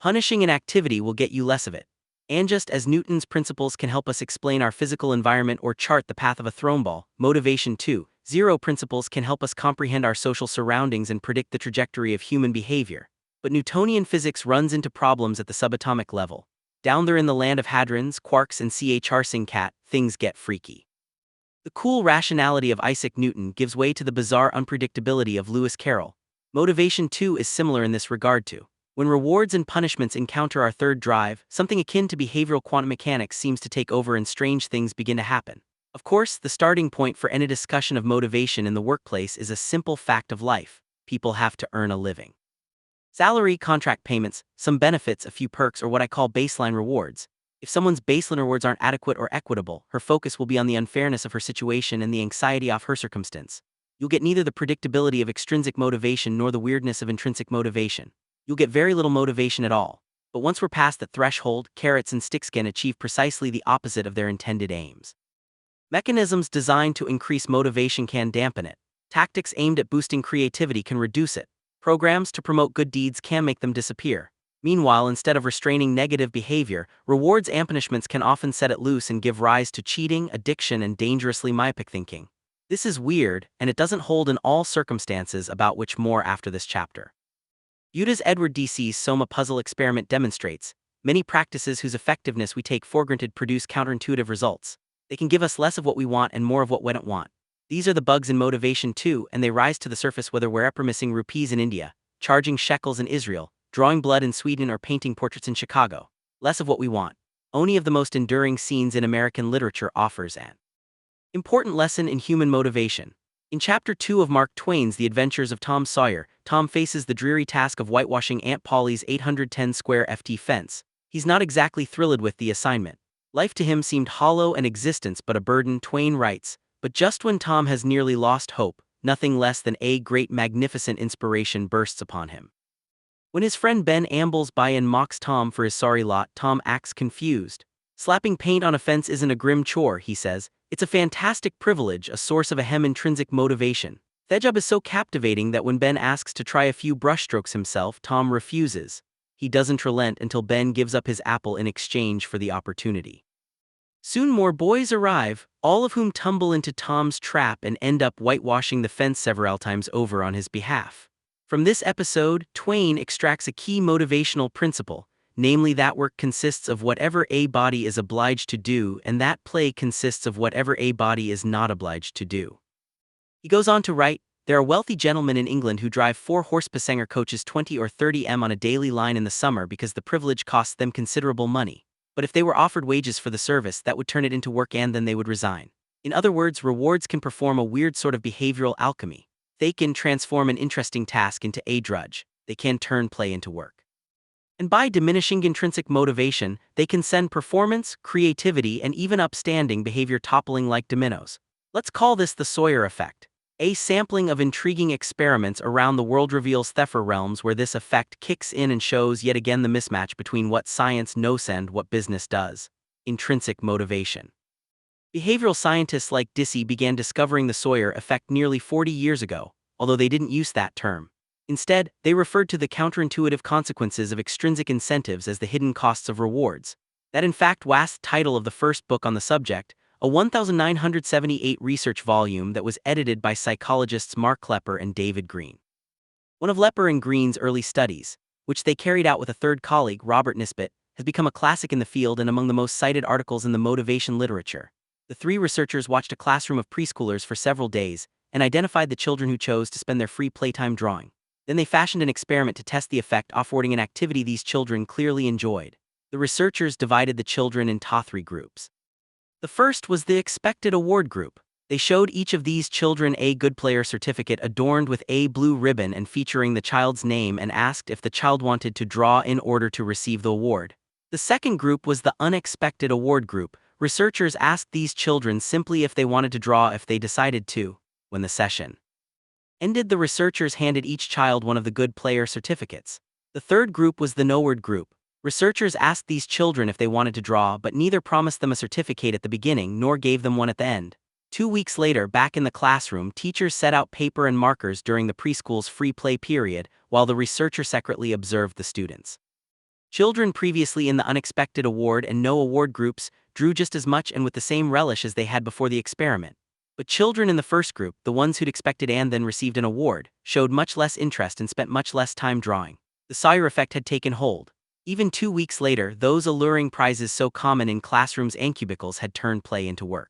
Punishing an activity will get you less of it. And just as Newton's principles can help us explain our physical environment or chart the path of a thrown ball, motivation too. Zero principles can help us comprehend our social surroundings and predict the trajectory of human behavior. But Newtonian physics runs into problems at the subatomic level. Down there in the land of hadrons, quarks, and Charsing cat, things get freaky. The cool rationality of Isaac Newton gives way to the bizarre unpredictability of Lewis Carroll. Motivation too is similar in this regard too. When rewards and punishments encounter our third drive, something akin to behavioral quantum mechanics seems to take over and strange things begin to happen. Of course, the starting point for any discussion of motivation in the workplace is a simple fact of life. People have to earn a living. Salary, contract payments, some benefits, a few perks, or what I call baseline rewards. If someone's baseline rewards aren't adequate or equitable, her focus will be on the unfairness of her situation and the anxiety of her circumstance. You'll get neither the predictability of extrinsic motivation nor the weirdness of intrinsic motivation. You'll get very little motivation at all. But once we're past that threshold, carrots and sticks can achieve precisely the opposite of their intended aims. Mechanisms designed to increase motivation can dampen it. Tactics aimed at boosting creativity can reduce it. Programs to promote good deeds can make them disappear. Meanwhile, instead of restraining negative behavior, rewards and punishments can often set it loose and give rise to cheating, addiction, and dangerously myopic thinking. This is weird, and it doesn't hold in all circumstances, about which more after this chapter. Viewed as Edward D.C.'s Soma puzzle experiment demonstrates, many practices whose effectiveness we take for granted produce counterintuitive results. They can give us less of what we want and more of what we don't want. These are the bugs in motivation too, and they rise to the surface whether we're missing rupees in India, charging shekels in Israel, drawing blood in Sweden, or painting portraits in Chicago. Less of what we want. Only of the most enduring scenes in American literature offers an important lesson in human motivation. In Chapter 2 of Mark Twain's The Adventures of Tom Sawyer, Tom faces the dreary task of whitewashing Aunt Polly's 810 square ft fence. He's not exactly thrilled with the assignment. Life to him seemed hollow and existence but a burden, Twain writes. But just when Tom has nearly lost hope, nothing less than a great magnificent inspiration bursts upon him. When his friend Ben ambles by and mocks Tom for his sorry lot, Tom acts confused. Slapping paint on a fence isn't a grim chore, he says. It's a fantastic privilege, a source of intrinsic motivation. The job is so captivating that when Ben asks to try a few brushstrokes himself, Tom refuses. He doesn't relent until Ben gives up his apple in exchange for the opportunity. Soon more boys arrive, all of whom tumble into Tom's trap and end up whitewashing the fence several times over on his behalf. From this episode, Twain extracts a key motivational principle, namely that work consists of whatever a body is obliged to do and that play consists of whatever a body is not obliged to do. He goes on to write, there are wealthy gentlemen in England who drive 4-horse passenger coaches 20 or 30 on a daily line in the summer because the privilege costs them considerable money. But if they were offered wages for the service, that would turn it into work and then they would resign. In other words, rewards can perform a weird sort of behavioral alchemy. They can transform an interesting task into a drudge. They can turn play into work. And by diminishing intrinsic motivation, they can send performance, creativity, and even upstanding behavior toppling like dominoes. Let's call this the Sawyer effect. A sampling of intriguing experiments around the world reveals Theffer realms where this effect kicks in and shows yet again the mismatch between what science knows and what business does. Intrinsic motivation. Behavioral scientists like Dissey began discovering the Sawyer effect nearly 40 years ago, although they didn't use that term. Instead, they referred to the counterintuitive consequences of extrinsic incentives as the hidden costs of rewards. That in fact was the title of the first book on the subject, a 1978 research volume that was edited by psychologists Mark Klepper and David Green. One of Lepper and Green's early studies, which they carried out with a third colleague, Robert Nisbet, has become a classic in the field and among the most cited articles in the motivation literature. The three researchers watched a classroom of preschoolers for several days and identified the children who chose to spend their free playtime drawing. Then they fashioned an experiment to test the effect, awarding an activity these children clearly enjoyed. The researchers divided the children into three groups. The first was the expected award group. They showed each of these children a good player certificate adorned with a blue ribbon and featuring the child's name and asked if the child wanted to draw in order to receive the award. The second group was the unexpected award group. Researchers asked these children simply if they wanted to draw if they decided to. When the session ended, the researchers handed each child one of the good player certificates. The third group was the no-word group. Researchers asked these children if they wanted to draw, but neither promised them a certificate at the beginning nor gave them one at the end. 2 weeks later, back in the classroom, teachers set out paper and markers during the preschool's free play period, while the researcher secretly observed the students. Children previously in the unexpected award and no award groups drew just as much and with the same relish as they had before the experiment. But children in the first group, the ones who'd expected and then received an award, showed much less interest and spent much less time drawing. The Sawyer effect had taken hold. Even 2 weeks later, those alluring prizes so common in classrooms and cubicles had turned play into work.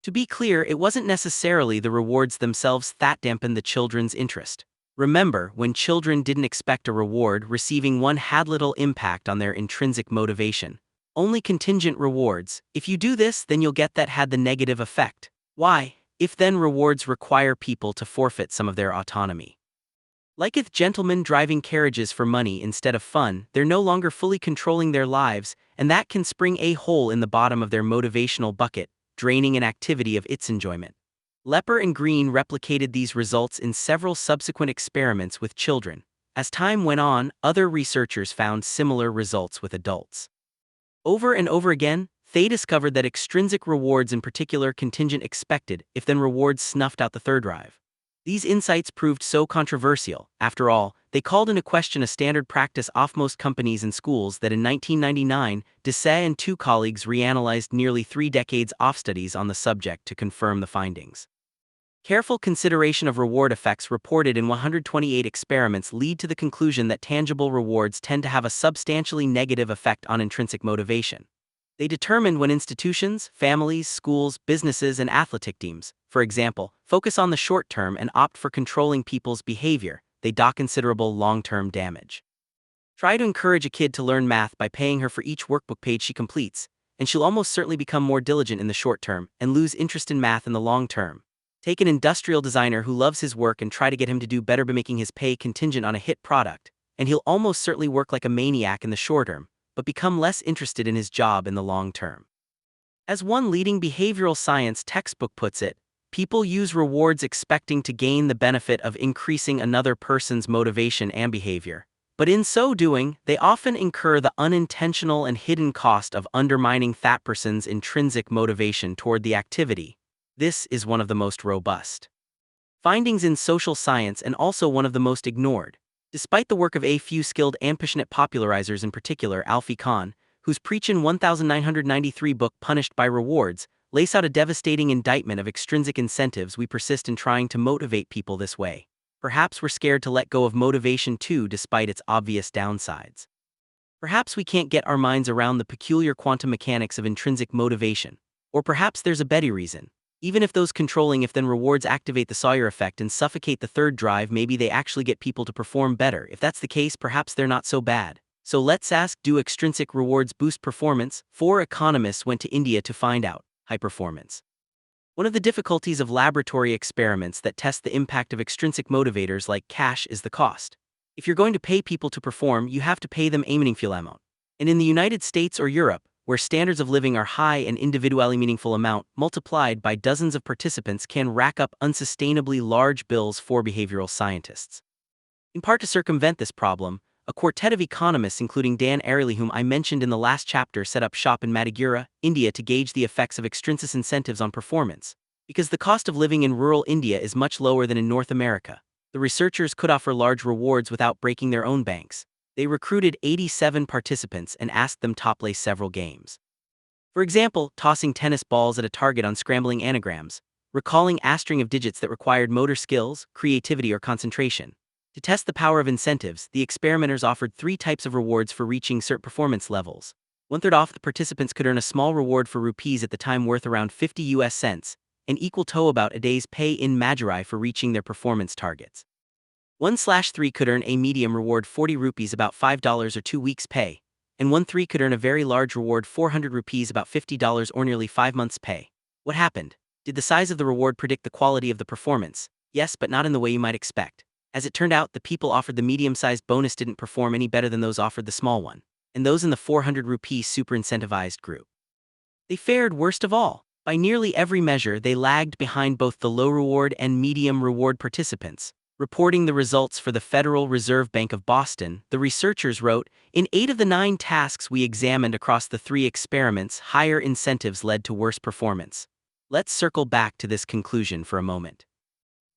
To be clear, it wasn't necessarily the rewards themselves that dampened the children's interest. Remember, when children didn't expect a reward, receiving one had little impact on their intrinsic motivation. Only contingent rewards, if you do this, then you'll get, that had the negative effect. Why? If then rewards require people to forfeit some of their autonomy. Liketh gentlemen driving carriages for money instead of fun, they're no longer fully controlling their lives, and that can spring a hole in the bottom of their motivational bucket, draining an activity of its enjoyment. Lepper and Green replicated these results in several subsequent experiments with children. As time went on, other researchers found similar results with adults. Over and over again, they discovered that extrinsic rewards, in particular contingent expected, if then rewards, snuffed out the third drive. These insights proved so controversial, after all, they called into question a standard practice of most companies and schools that in 1999, Dessay and two colleagues reanalyzed nearly 3 decades of studies on the subject to confirm the findings. Careful consideration of reward effects reported in 128 experiments lead to the conclusion that tangible rewards tend to have a substantially negative effect on intrinsic motivation. They determined when institutions, families, schools, businesses, and athletic teams, for example, focus on the short term and opt for controlling people's behavior, they do considerable long-term damage. Try to encourage a kid to learn math by paying her for each workbook page she completes, and she'll almost certainly become more diligent in the short term and lose interest in math in the long term. Take an industrial designer who loves his work and try to get him to do better by making his pay contingent on a hit product, and he'll almost certainly work like a maniac in the short term, but become less interested in his job in the long term. As one leading behavioral science textbook puts it, people use rewards expecting to gain the benefit of increasing another person's motivation and behavior, but in so doing, they often incur the unintentional and hidden cost of undermining that person's intrinsic motivation toward the activity. This is one of the most robust findings in social science and also one of the most ignored. Despite the work of a few skilled and passionate popularizers, in particular Alfie Kahn, whose Preachin' 1993 book Punished by Rewards lays out a devastating indictment of extrinsic incentives, we persist in trying to motivate people this way. Perhaps we're scared to let go of motivation too, despite its obvious downsides. Perhaps we can't get our minds around the peculiar quantum mechanics of intrinsic motivation. Or perhaps there's a better reason. Even if those controlling if-then rewards activate the Sawyer effect and suffocate the third drive, maybe they actually get people to perform better. If that's the case, perhaps they're not so bad. So let's ask, do extrinsic rewards boost performance? 4 economists went to India to find out. High performance. One of the difficulties of laboratory experiments that test the impact of extrinsic motivators like cash is the cost. If you're going to pay people to perform, you have to pay them a meaningful amount. And in the United States or Europe, where standards of living are high, an individually meaningful amount, multiplied by dozens of participants, can rack up unsustainably large bills for behavioral scientists. In part to circumvent this problem, a quartet of economists, including Dan Ariely, whom I mentioned in the last chapter, set up shop in Madhura, India to gauge the effects of extrinsic incentives on performance. Because the cost of living in rural India is much lower than in North America, the researchers could offer large rewards without breaking their own banks. They recruited 87 participants and asked them to play several games. For example, tossing tennis balls at a target on scrambling anagrams, recalling a string of digits that required motor skills, creativity, or concentration, To test the power of incentives, the experimenters offered three types of rewards for reaching certain performance levels. 1/3 off, the participants could earn a small reward for rupees at the time worth around 50 US cents, and equal to about a day's pay in Madurai for reaching their performance targets. 1/3 could earn a medium reward 40 rupees about $5 or 2 weeks pay, and 1/3 could earn a very large reward 400 rupees about $50 or nearly 5 months pay. What happened? Did the size of the reward predict the quality of the performance? Yes, but not in the way you might expect. As it turned out, the people offered the medium-sized bonus didn't perform any better than those offered the small one, and those in the 400 rupee super incentivized group. They fared worst of all. By nearly every measure, they lagged behind both the low reward and medium reward participants. Reporting the results for the Federal Reserve Bank of Boston, the researchers wrote, "In 8 of the 9 tasks we examined across the 3 experiments, higher incentives led to worse performance." Let's circle back to this conclusion for a moment.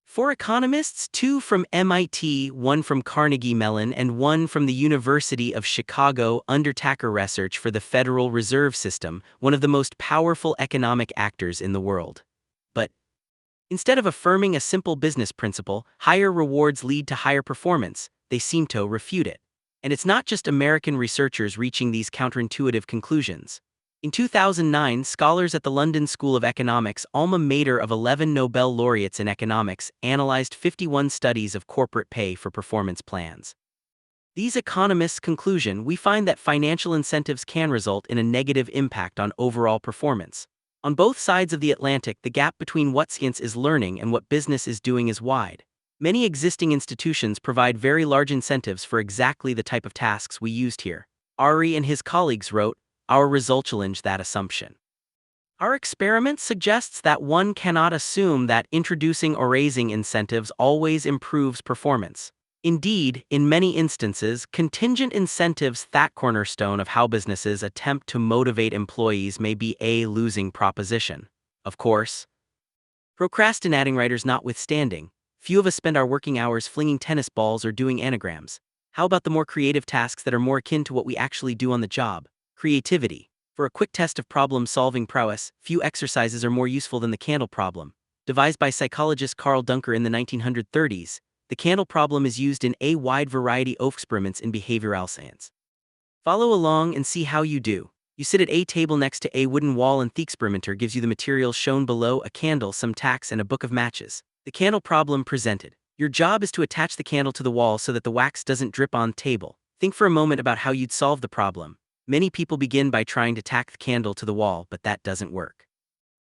4 economists, 2 from MIT, 1 from Carnegie Mellon, and 1 from the University of Chicago, undertaker research for the Federal Reserve System, one of the most powerful economic actors in the world. But instead of affirming a simple business principle, higher rewards lead to higher performance, they seem to refute it. And it's not just American researchers reaching these counterintuitive conclusions. In 2009, scholars at the London School of Economics, alma mater of 11 Nobel laureates in economics, analyzed 51 studies of corporate pay for performance plans. These economists' conclusion, we find that financial incentives can result in a negative impact on overall performance. On both sides of the Atlantic, the gap between what science is learning and what business is doing is wide. Many existing institutions provide very large incentives for exactly the type of tasks we used here. Ari and his colleagues wrote, "Our results challenge that assumption. Our experiment suggests that one cannot assume that introducing or raising incentives always improves performance. Indeed, in many instances, contingent incentives, that cornerstone of how businesses attempt to motivate employees, may be a losing proposition. Of course, procrastinating writers notwithstanding, few of us spend our working hours flinging tennis balls or doing anagrams. How about the more creative tasks that are more akin to what we actually do on the job? Creativity. For a quick test of problem-solving prowess, few exercises are more useful than the candle problem. Devised by psychologist Carl Duncker in the 1930s, the candle problem is used in a wide variety of experiments in behavioral science. Follow along and see how you do. You sit at a table next to a wooden wall and the experimenter gives you the materials shown below: a candle, some tacks, and a book of matches. The candle problem presented. Your job is to attach the candle to the wall so that the wax doesn't drip on the table. Think for a moment about how you'd solve the problem. Many people begin by trying to tack the candle to the wall, but that doesn't work.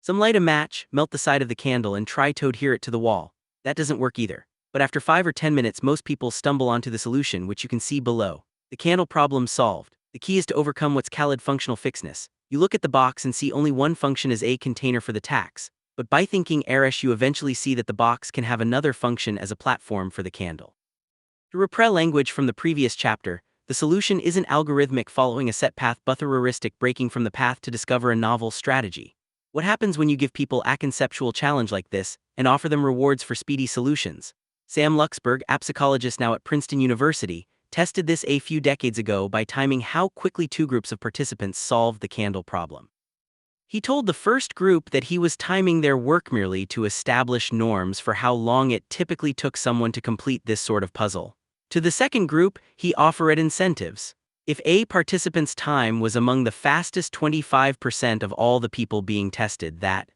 Some light a match, melt the side of the candle, and try to adhere it to the wall. That doesn't work either. But after 5 or 10 minutes, most people stumble onto the solution, which you can see below. The candle problem solved. The key is to overcome what's called functional fixedness. You look at the box and see only one function as a container for the tacks. But by thinking Arish, you eventually see that the box can have another function as a platform for the candle. To repress language from the previous chapter, the solution isn't algorithmic, following a set path, but heuristic, breaking from the path to discover a novel strategy. What happens when you give people a conceptual challenge like this and offer them rewards for speedy solutions? Sam Luxberg, a psychologist now at Princeton University, tested this a few decades ago by timing how quickly 2 groups of participants solved the candle problem. He told the first group that he was timing their work merely to establish norms for how long it typically took someone to complete this sort of puzzle. To the second group, he offered incentives. If a participant's time was among the fastest 25% of all the people being tested, that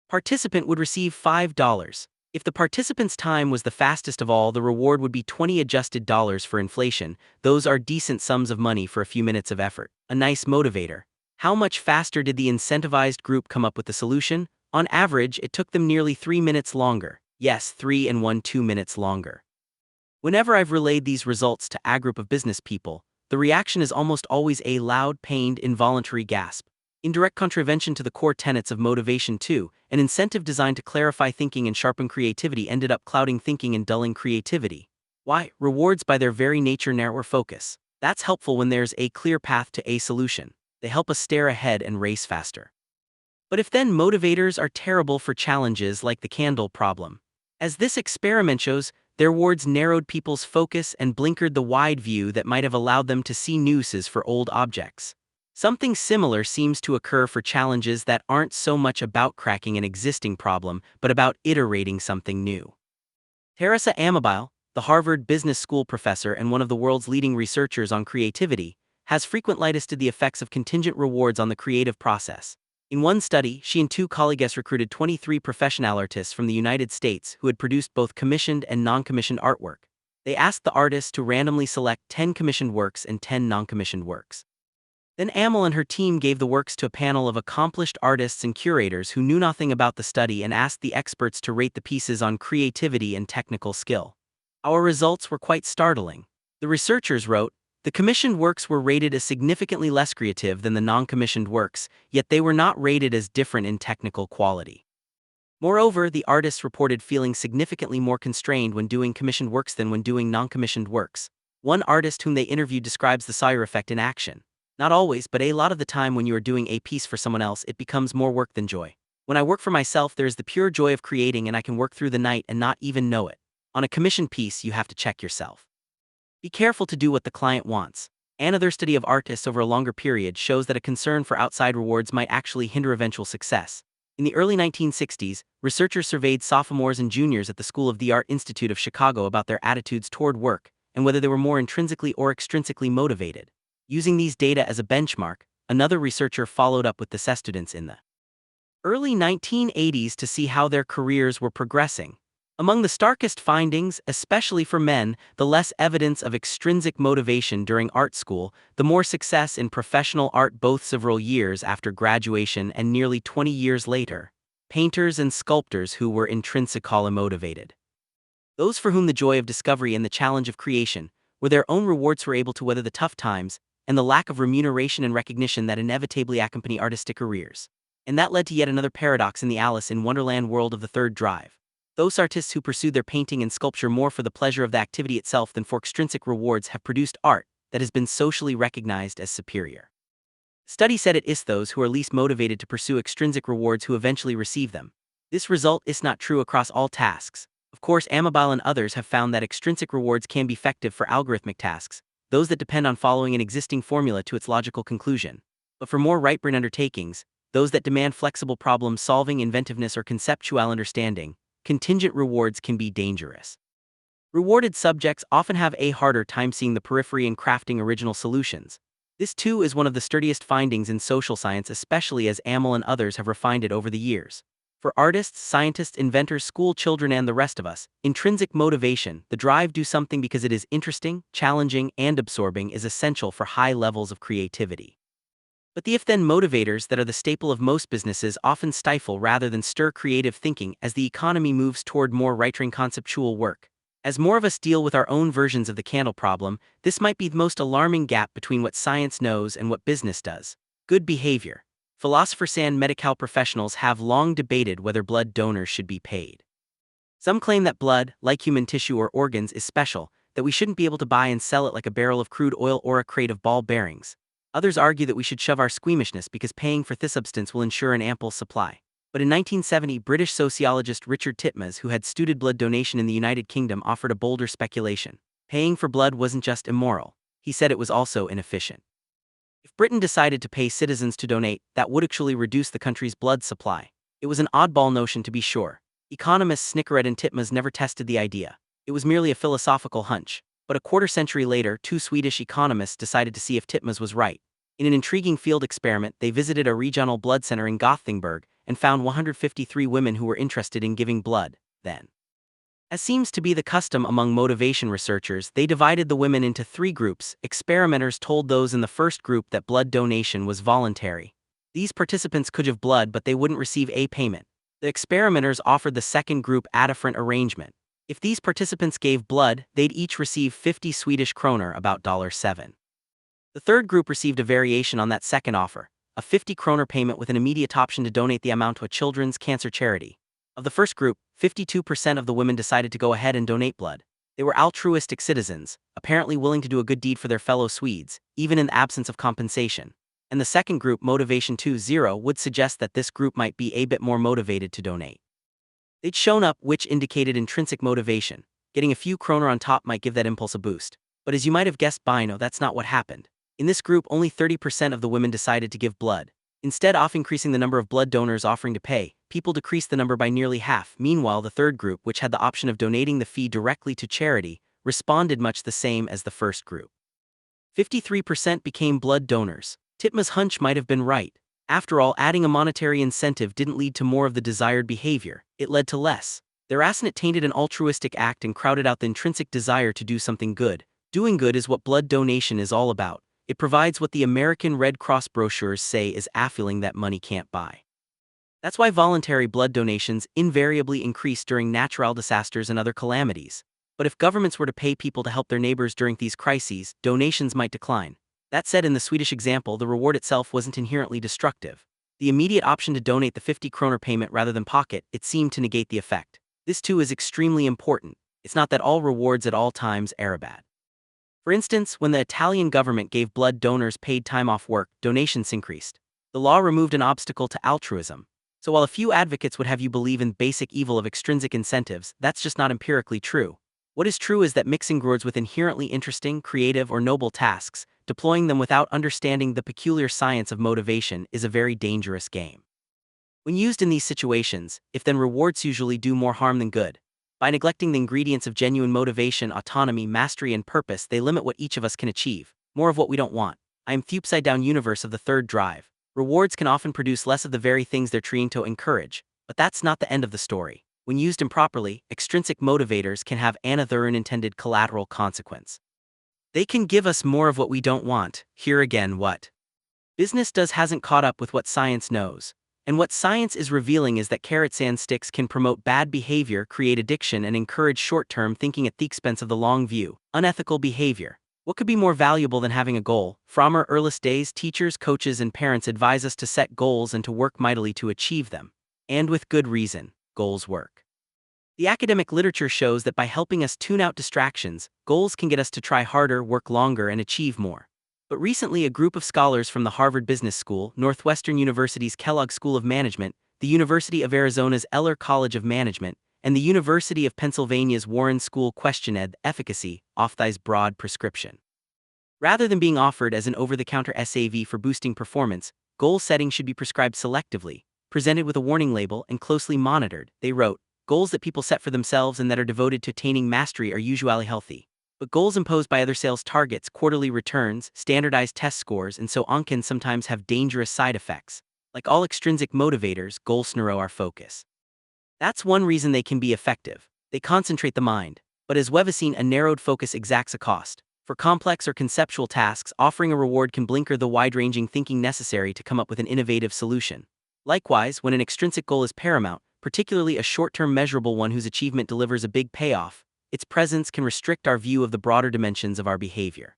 participant would receive $5. If the participant's time was the fastest of all, the reward would be 20 adjusted dollars for inflation. Those are decent sums of money for a few minutes of effort. A nice motivator. How much faster did the incentivized group come up with the solution? On average, it took them nearly 3 minutes longer. Yes, 3 and 1 2 minutes longer. Whenever I've relayed these results to a group of business people, the reaction is almost always a loud, pained, involuntary gasp. In direct contravention to the core tenets of motivation 2, an incentive designed to clarify thinking and sharpen creativity ended up clouding thinking and dulling creativity. Why? Rewards by their very nature narrow focus. That's helpful when there's a clear path to a solution. They help us stare ahead and race faster. But if then motivators are terrible for challenges like the candle problem? As this experiment shows, their rewards narrowed people's focus and blinkered the wide view that might have allowed them to see uses for old objects. Something similar seems to occur for challenges that aren't so much about cracking an existing problem, but about iterating something new. Teresa Amabile, the Harvard Business School professor and one of the world's leading researchers on creativity, has frequently listed the effects of contingent rewards on the creative process. In one study, she and two colleagues recruited 23 professional artists from the United States who had produced both commissioned and non-commissioned artwork. They asked the artists to randomly select 10 commissioned works and 10 non-commissioned works. Then Amel and her team gave the works to a panel of accomplished artists and curators who knew nothing about the study and asked the experts to rate the pieces on creativity and technical skill. Our results were quite startling. The researchers wrote, "The commissioned works were rated as significantly less creative than the non-commissioned works, yet they were not rated as different in technical quality." Moreover, the artists reported feeling significantly more constrained when doing commissioned works than when doing non-commissioned works. One artist whom they interviewed describes the Sawyer effect in action. "Not always, but a lot of the time when you are doing a piece for someone else, it becomes more work than joy. When I work for myself, there is the pure joy of creating and I can work through the night and not even know it. On a commissioned piece, you have to check yourself. Be careful to do what the client wants." Another study of artists over a longer period shows that a concern for outside rewards might actually hinder eventual success. In the early 1960s, researchers surveyed sophomores and juniors at the School of the Art Institute of Chicago about their attitudes toward work and whether they were more intrinsically or extrinsically motivated. Using these data as a benchmark, another researcher followed up with the students in the early 1980s to see how their careers were progressing. Among the starkest findings, especially for men, the less evidence of extrinsic motivation during art school, the more success in professional art both several years after graduation and nearly 20 years later. Painters and sculptors who were intrinsically motivated. Those for whom the joy of discovery and the challenge of creation were their own rewards were able to weather the tough times and the lack of remuneration and recognition that inevitably accompany artistic careers. And that led to yet another paradox in the Alice in Wonderland world of the third drive. Those artists who pursued their painting and sculpture more for the pleasure of the activity itself than for extrinsic rewards have produced art that has been socially recognized as superior. Study said it is those who are least motivated to pursue extrinsic rewards who eventually receive them. This result is not true across all tasks. Of course, Amabile and others have found that extrinsic rewards can be effective for algorithmic tasks, those that depend on following an existing formula to its logical conclusion. But for more right-brain undertakings, those that demand flexible problem-solving, inventiveness, or conceptual understanding, contingent rewards can be dangerous. Rewarded subjects often have a harder time seeing the periphery and crafting original solutions. This too is one of the sturdiest findings in social science, especially as Amel and others have refined it over the years. For artists, scientists, inventors, school children, and the rest of us, intrinsic motivation, the drive to do something because it is interesting, challenging, and absorbing, is essential for high levels of creativity. But the if-then motivators that are the staple of most businesses often stifle rather than stir creative thinking as the economy moves toward more right-brain conceptual work. As more of us deal with our own versions of the candle problem, this might be the most alarming gap between what science knows and what business does. Good behavior. Philosophers and medical professionals have long debated whether blood donors should be paid. Some claim that blood, like human tissue or organs, is special, that we shouldn't be able to buy and sell it like a barrel of crude oil or a crate of ball bearings. Others argue that we should shove our squeamishness because paying for this substance will ensure an ample supply. But in 1970, British sociologist Richard Titmuss, who had studied blood donation in the United Kingdom, offered a bolder speculation. Paying for blood wasn't just immoral, he said it was also inefficient. If Britain decided to pay citizens to donate, that would actually reduce the country's blood supply. It was an oddball notion, to be sure. Economists Snickeret and Titmuss never tested the idea. It was merely a philosophical hunch. But a quarter-century later, two Swedish economists decided to see if Titmuss was right. In an intriguing field experiment, they visited a regional blood center in Gothenburg and found 153 women who were interested in giving blood. Then, as seems to be the custom among motivation researchers, they divided the women into three groups. Experimenters told those in the first group that blood donation was voluntary. These participants could give blood, but they wouldn't receive a payment. The experimenters offered the second group a different arrangement. If these participants gave blood, they'd each receive 50 Swedish kroner, about $7. The third group received a variation on that second offer, a 50 kroner payment with an immediate option to donate the amount to a children's cancer charity. Of the first group, 52% of the women decided to go ahead and donate blood. They were altruistic citizens, apparently willing to do a good deed for their fellow Swedes, even in the absence of compensation. And the second group, motivation 2.0, would suggest that this group might be a bit more motivated to donate. They'd shown up, which indicated intrinsic motivation. Getting a few kroner on top might give that impulse a boost. But as you might have guessed by now, that's not what happened. In this group, only 30% of the women decided to give blood. Instead of increasing the number of blood donors offering to pay, people decreased the number by nearly half. Meanwhile, the third group, which had the option of donating the fee directly to charity, responded much the same as the first group. 53% became blood donors. Titma's hunch might have been right. After all, adding a monetary incentive didn't lead to more of the desired behavior, it led to less. Their assonance tainted an altruistic act and crowded out the intrinsic desire to do something good. Doing good is what blood donation is all about. It provides what the American Red Cross brochures say is a feeling that money can't buy. That's why voluntary blood donations invariably increase during natural disasters and other calamities. But if governments were to pay people to help their neighbors during these crises, donations might decline. That said, in the Swedish example, the reward itself wasn't inherently destructive. The immediate option to donate the 50 kronor payment rather than pocket it seemed to negate the effect. This too is extremely important. It's not that all rewards at all times are bad. For instance, when the Italian government gave blood donors paid time off work, donations increased. The law removed an obstacle to altruism. So while a few advocates would have you believe in basic evil of extrinsic incentives, that's just not empirically true. What is true is that mixing rewards with inherently interesting, creative, or noble tasks, deploying them without understanding the peculiar science of motivation, is a very dangerous game. When used in these situations, if then rewards usually do more harm than good. By neglecting the ingredients of genuine motivation, autonomy, mastery, and purpose, they limit what each of us can achieve. More of what we don't want. I am the upside-down universe of the third drive. Rewards can often produce less of the very things they're trying to encourage, but that's not the end of the story. When used improperly, extrinsic motivators can have another unintended collateral consequence. They can give us more of what we don't want. Here again, what business does hasn't caught up with what science knows. And what science is revealing is that carrots and sticks can promote bad behavior, create addiction, and encourage short-term thinking at the expense of the long view, unethical behavior. What could be more valuable than having a goal? From our earliest days, teachers, coaches, and parents advise us to set goals and to work mightily to achieve them. And with good reason, goals work. The academic literature shows that by helping us tune out distractions, goals can get us to try harder, work longer, and achieve more. But recently, a group of scholars from the Harvard Business School, Northwestern University's Kellogg School of Management, the University of Arizona's Eller College of Management, and the University of Pennsylvania's Warren School questioned the efficacy of this broad prescription. Rather than being offered as an over-the-counter SAV for boosting performance, goal setting should be prescribed selectively, presented with a warning label, and closely monitored. They wrote, goals that people set for themselves and that are devoted to attaining mastery are usually healthy. But goals imposed by other sales targets, quarterly returns, standardized test scores, and so on can sometimes have dangerous side effects. Like all extrinsic motivators, goals narrow our focus. That's one reason they can be effective. They concentrate the mind. But as we've seen, a narrowed focus exacts a cost. For complex or conceptual tasks, offering a reward can blinker the wide-ranging thinking necessary to come up with an innovative solution. Likewise, when an extrinsic goal is paramount, particularly a short-term measurable one whose achievement delivers a big payoff, its presence can restrict our view of the broader dimensions of our behavior.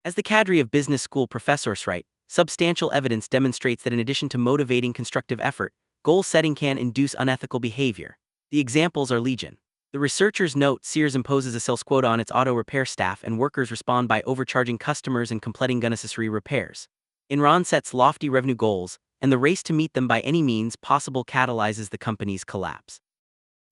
As the cadre of business school professors write, substantial evidence demonstrates that in addition to motivating constructive effort, goal setting can induce unethical behavior. The examples are legion. The researchers note Sears imposes a sales quota on its auto repair staff and workers respond by overcharging customers and completing unnecessary repairs. Enron sets lofty revenue goals, and the race to meet them by any means possible catalyzes the company's collapse.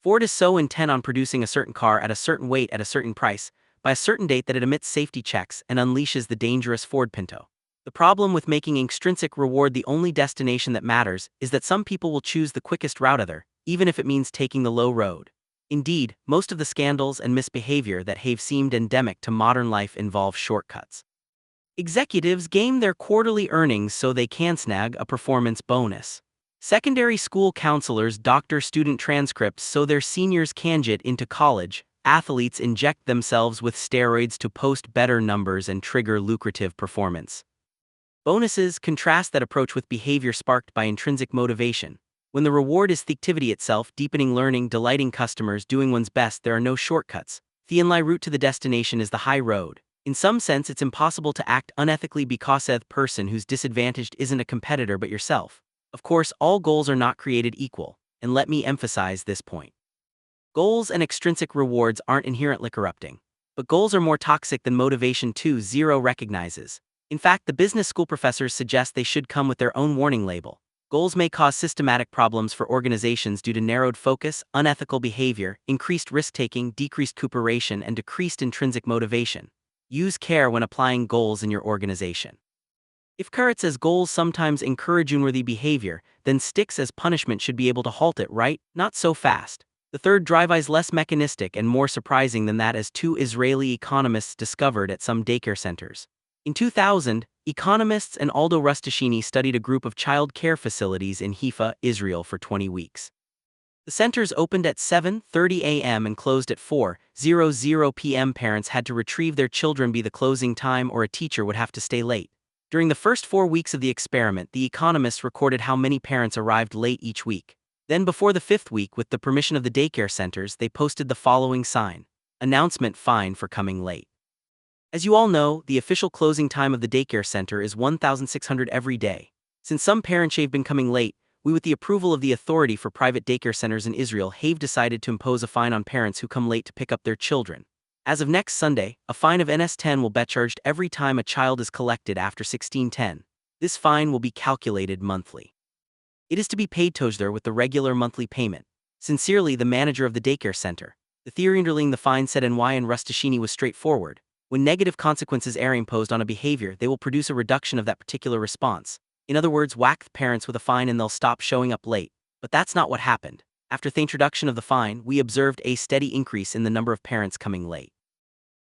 Ford is so intent on producing a certain car at a certain weight at a certain price, by a certain date that it omits safety checks and unleashes the dangerous Ford Pinto. The problem with making extrinsic reward the only destination that matters is that some people will choose the quickest route other, even if it means taking the low road. Indeed, most of the scandals and misbehavior that have seemed endemic to modern life involve shortcuts. Executives game their quarterly earnings so they can snag a performance bonus. Secondary school counselors doctor student transcripts so their seniors can get into college. Athletes inject themselves with steroids to post better numbers and trigger lucrative performance bonuses. Contrast that approach with behavior sparked by intrinsic motivation. When the reward is the activity itself, deepening learning, delighting customers, doing one's best, there are no shortcuts. The inline route to the destination is the high road. In some sense, it's impossible to act unethically because the person who's disadvantaged isn't a competitor but yourself. Of course, all goals are not created equal, and let me emphasize this point. Goals and extrinsic rewards aren't inherently corrupting. But goals are more toxic than motivation too. Zero recognizes. In fact, the business school professors suggest they should come with their own warning label. Goals may cause systematic problems for organizations due to narrowed focus, unethical behavior, increased risk-taking, decreased cooperation, and decreased intrinsic motivation. Use care when applying goals in your organization. If carrots as goals sometimes encourage unworthy behavior, then sticks as punishment should be able to halt it, right? Not so fast. The third drive is less mechanistic and more surprising than that, as two Israeli economists discovered at some daycare centers. In 2000, economists and Aldo Rustashini studied a group of child care facilities in Haifa, Israel for 20 weeks. The centers opened at 7:30 a.m. and closed at 4:00 p.m. Parents had to retrieve their children by the closing time, or a teacher would have to stay late. During the first 4 weeks of the experiment, the economists recorded how many parents arrived late each week. Then, before the fifth week, with the permission of the daycare centers, they posted the following sign: announcement, fine for coming late. As you all know, the official closing time of the daycare center is 1,600 every day. Since some parents have been coming late, we, with the approval of the Authority for Private Daycare Centers in Israel, have decided to impose a fine on parents who come late to pick up their children. As of next Sunday, a fine of Ns10 will be charged every time a child is collected after 16:10. This fine will be calculated monthly. It is to be paid together with the regular monthly payment. Sincerely, the manager of the daycare center. The theory underlying the fine, said NY and Rustashini, was straightforward. When negative consequences are imposed on a behavior, they will produce a reduction of that particular response. In other words, whack the parents with a fine and they'll stop showing up late. But that's not what happened. After the introduction of the fine, we observed a steady increase in the number of parents coming late.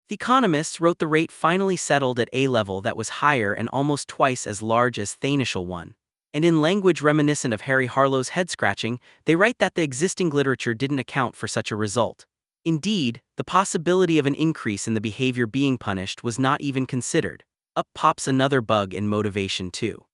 The economists wrote the rate finally settled at a level that was higher and almost twice as large as the initial one. And in language reminiscent of Harry Harlow's head-scratching, they write that the existing literature didn't account for such a result. Indeed, the possibility of an increase in the behavior being punished was not even considered. Up pops another bug in motivation too.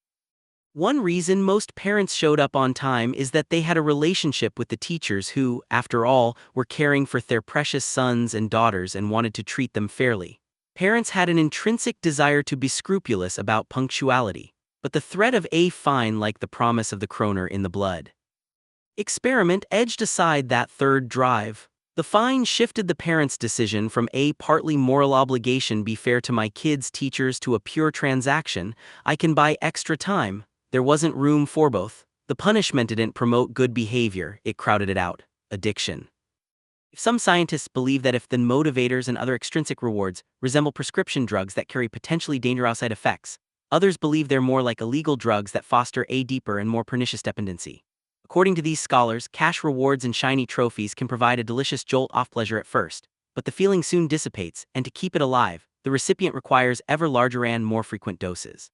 One reason most parents showed up on time is that they had a relationship with the teachers who, after all, were caring for their precious sons and daughters and wanted to treat them fairly. Parents had an intrinsic desire to be scrupulous about punctuality, but the threat of a fine, like the promise of the kroner in the blood experiment, edged aside that third drive. The fine shifted the parents' decision from a partly moral obligation, be fair to my kids' teachers, to a pure transaction, I can buy extra time. There wasn't room for both. The punishment didn't promote good behavior, it crowded it out. Addiction. Some scientists believe that if the motivators and other extrinsic rewards resemble prescription drugs that carry potentially dangerous side effects, others believe they're more like illegal drugs that foster a deeper and more pernicious dependency. According to these scholars, cash rewards and shiny trophies can provide a delicious jolt of pleasure at first, but the feeling soon dissipates, and to keep it alive, the recipient requires ever larger and more frequent doses.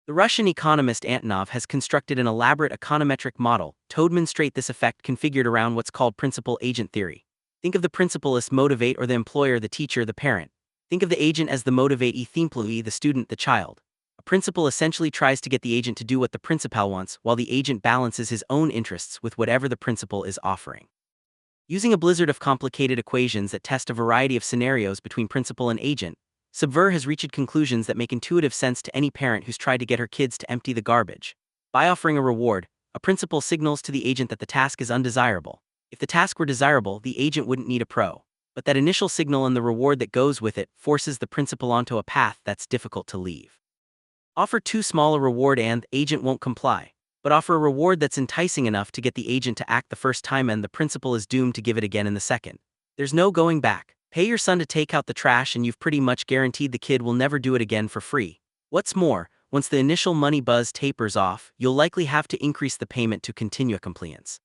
The Russian economist Antonov has constructed an elaborate econometric model to demonstrate this effect, configured around what's called principal-agent theory. Think of the principal as motivate, or the employer, the teacher, the parent. Think of the agent as the motivate, employee, the student, the child. A principal essentially tries to get the agent to do what the principal wants, while the agent balances his own interests with whatever the principal is offering. Using a blizzard of complicated equations that test a variety of scenarios between principal and agent, Subver has reached conclusions that make intuitive sense to any parent who's tried to get her kids to empty the garbage. By offering a reward, a principal signals to the agent that the task is undesirable. If the task were desirable, the agent wouldn't need a pro. But that initial signal and the reward that goes with it forces the principal onto a path that's difficult to leave. Offer too small a reward and the agent won't comply. But offer a reward that's enticing enough to get the agent to act the first time, and the principal is doomed to give it again in the second. There's no going back. Pay your son to take out the trash and you've pretty much guaranteed the kid will never do it again for free. What's more, once the initial money buzz tapers off, you'll likely have to increase the payment to continue compliance.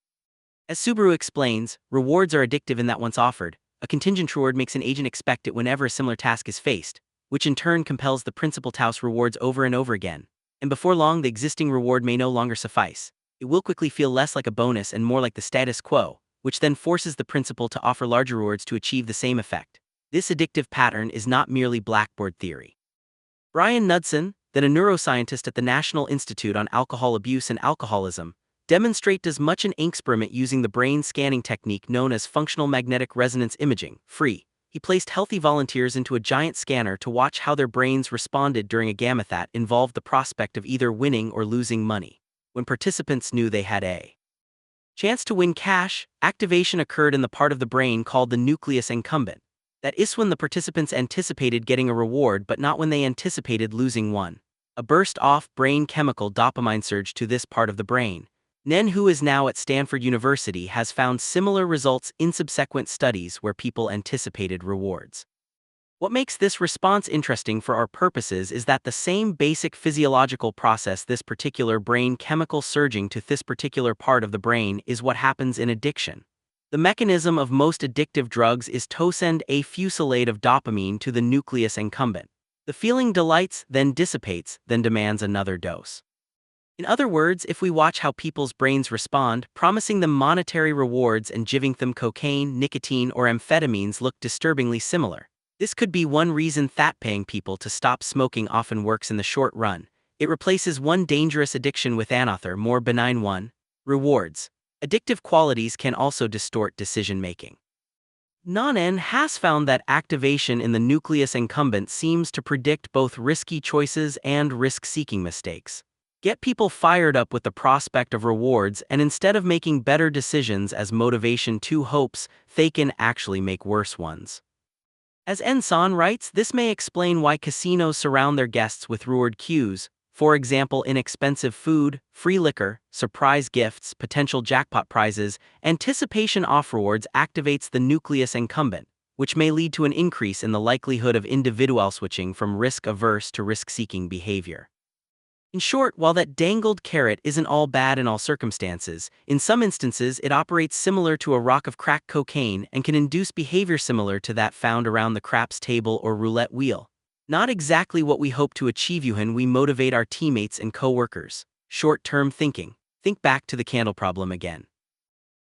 As Subaru explains, rewards are addictive in that once offered, a contingent reward makes an agent expect it whenever a similar task is faced, which in turn compels the principal to house rewards over and over again. And before long, the existing reward may no longer suffice. It will quickly feel less like a bonus and more like the status quo, which then forces the principal to offer larger rewards to achieve the same effect. This addictive pattern is not merely blackboard theory. Brian Knudsen, then a neuroscientist at the National Institute on Alcohol Abuse and Alcoholism, demonstrates much an experiment using the brain scanning technique known as functional magnetic resonance imaging, FREE. He placed healthy volunteers into a giant scanner to watch how their brains responded during a game that involved the prospect of either winning or losing money. When participants knew they had a chance to win cash, activation occurred in the part of the brain called the nucleus accumbens. That is when the participants anticipated getting a reward but not when they anticipated losing one. A burst-off brain chemical dopamine surged to this part of the brain. Nen, who is now at Stanford University, has found similar results in subsequent studies where people anticipated rewards. What makes this response interesting for our purposes is that the same basic physiological process, this particular brain chemical surging to this particular part of the brain, is what happens in addiction. The mechanism of most addictive drugs is to send a fusillade of dopamine to the nucleus accumbens. The feeling delights, then dissipates, then demands another dose. In other words, if we watch how people's brains respond, promising them monetary rewards and giving them cocaine, nicotine, or amphetamines look disturbingly similar. This could be one reason that paying people to stop smoking often works in the short run. It replaces one dangerous addiction with another, more benign one. Rewards. Addictive qualities can also distort decision-making. Nonen has found that activation in the nucleus accumbens seems to predict both risky choices and risk-seeking mistakes. Get people fired up with the prospect of rewards, and instead of making better decisions as motivation to hopes, they can actually make worse ones. As Enson writes, this may explain why casinos surround their guests with reward cues, for example inexpensive food, free liquor, surprise gifts, potential jackpot prizes. Anticipation of rewards activates the nucleus accumbens, which may lead to an increase in the likelihood of individual switching from risk-averse to risk-seeking behavior. In short, while that dangled carrot isn't all bad in all circumstances, in some instances it operates similar to a rock of crack cocaine and can induce behavior similar to that found around the craps table or roulette wheel. Not exactly what we hope to achieve when we motivate our teammates and co-workers. Short-term thinking. Think back to the candle problem again.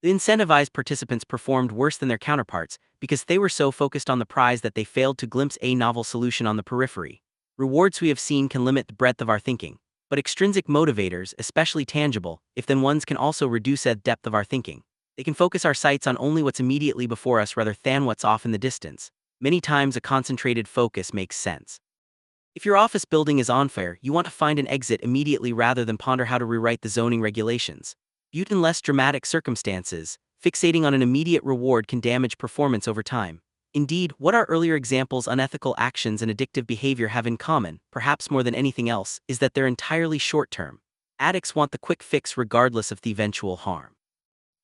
The incentivized participants performed worse than their counterparts because they were so focused on the prize that they failed to glimpse a novel solution on the periphery. Rewards we have seen can limit the breadth of our thinking. But extrinsic motivators, especially tangible, if then ones can also reduce the depth of our thinking. They can focus our sights on only what's immediately before us rather than what's off in the distance. Many times a concentrated focus makes sense. If your office building is on fire, you want to find an exit immediately rather than ponder how to rewrite the zoning regulations. Viewed in less dramatic circumstances, fixating on an immediate reward can damage performance over time. Indeed, what our earlier examples, unethical actions and addictive behavior, have in common, perhaps more than anything else, is that they're entirely short-term. Addicts want the quick fix regardless of the eventual harm.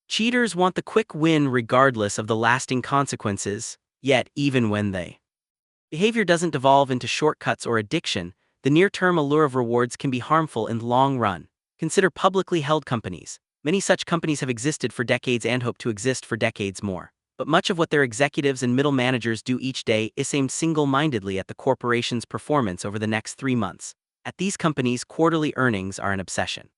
Cheaters want the quick win regardless of the lasting consequences, yet even when they behavior doesn't devolve into shortcuts or addiction, the near-term allure of rewards can be harmful in the long run. Consider publicly held companies. Many such companies have existed for decades and hope to exist for decades more. But much of what their executives and middle managers do each day is aimed single-mindedly at the corporation's performance over the next 3 months. At these companies, quarterly earnings are an obsession.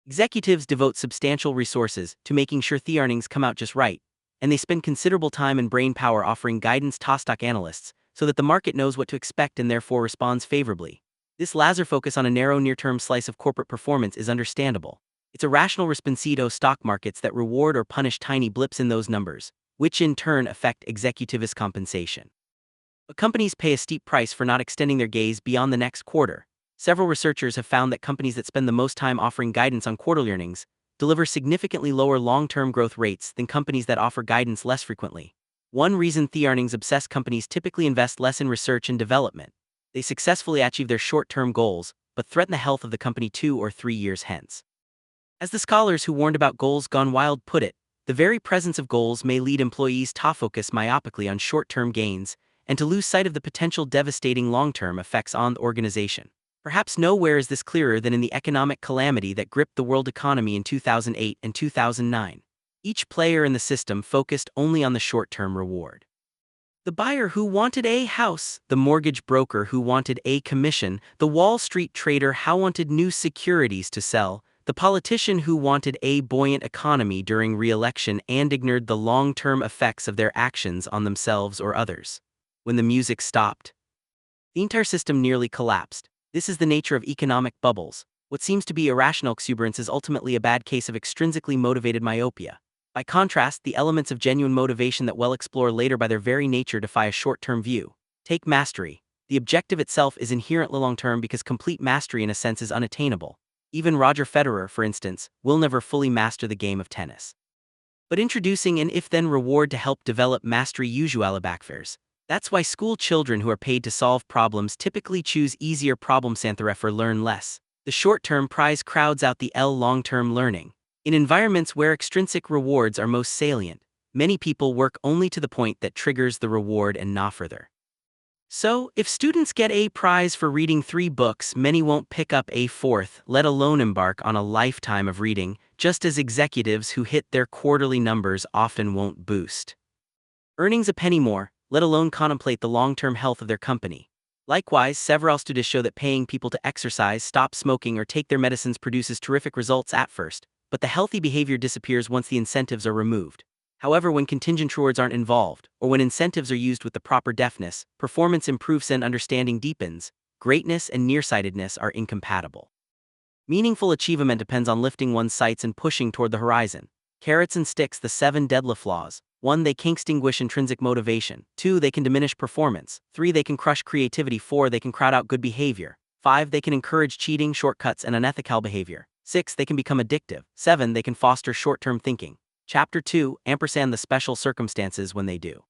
Executives devote substantial resources to making sure the earnings come out just right, and they spend considerable time and brain power offering guidance to stock analysts so that the market knows what to expect and therefore responds favorably. This laser focus on a narrow near-term slice of corporate performance is understandable. It's a rational response to stock markets that reward or punish tiny blips in those numbers, which in turn affect executives' compensation. But companies pay a steep price for not extending their gaze beyond the next quarter. Several researchers have found that companies that spend the most time offering guidance on quarterly earnings deliver significantly lower long-term growth rates than companies that offer guidance less frequently. One reason the earnings-obsessed companies typically invest less in research and development. They successfully achieve their short-term goals, but threaten the health of the company 2 or 3 years hence. As the scholars who warned about goals gone wild put it, the very presence of goals may lead employees to focus myopically on short-term gains and to lose sight of the potential devastating long-term effects on the organization. Perhaps nowhere is this clearer than in the economic calamity that gripped the world economy in 2008 and 2009. Each player in the system focused only on the short-term reward. The buyer who wanted a house, the mortgage broker who wanted a commission, the Wall Street trader who wanted new securities to sell, the politician who wanted a buoyant economy during re-election and ignored the long-term effects of their actions on themselves or others. When the music stopped, the entire system nearly collapsed. This is the nature of economic bubbles. What seems to be irrational exuberance is ultimately a bad case of extrinsically motivated myopia. By contrast, the elements of genuine motivation that we'll explore later by their very nature defy a short-term view. Take mastery. The objective itself is inherently long-term because complete mastery in a sense is unattainable. Even Roger Federer, for instance, will never fully master the game of tennis. But introducing an if-then reward to help develop mastery usually backfires. That's why school children who are paid to solve problems typically choose easier problems and therefore learn less. The short-term prize crowds out the long-term learning. In environments where extrinsic rewards are most salient, many people work only to the point that triggers the reward and not further. So, if students get a prize for reading 3 books, many won't pick up a fourth, let alone embark on a lifetime of reading, just as executives who hit their quarterly numbers often won't boost earnings a penny more, let alone contemplate the long-term health of their company. Likewise, several studies show that paying people to exercise, stop smoking, or take their medicines produces terrific results at first, but the healthy behavior disappears once the incentives are removed. However, when contingent rewards aren't involved, or when incentives are used with the proper deftness, performance improves and understanding deepens. Greatness and nearsightedness are incompatible. Meaningful achievement depends on lifting one's sights and pushing toward the horizon. Carrots and sticks, the 7 deadly flaws. 1. They can extinguish intrinsic motivation. 2. They can diminish performance. 3. They can crush creativity. 4. They can crowd out good behavior. 5. They can encourage cheating, shortcuts, and unethical behavior. 6. They can become addictive. 7. They can foster short-term thinking. Chapter 2, ampersand the special circumstances when they do.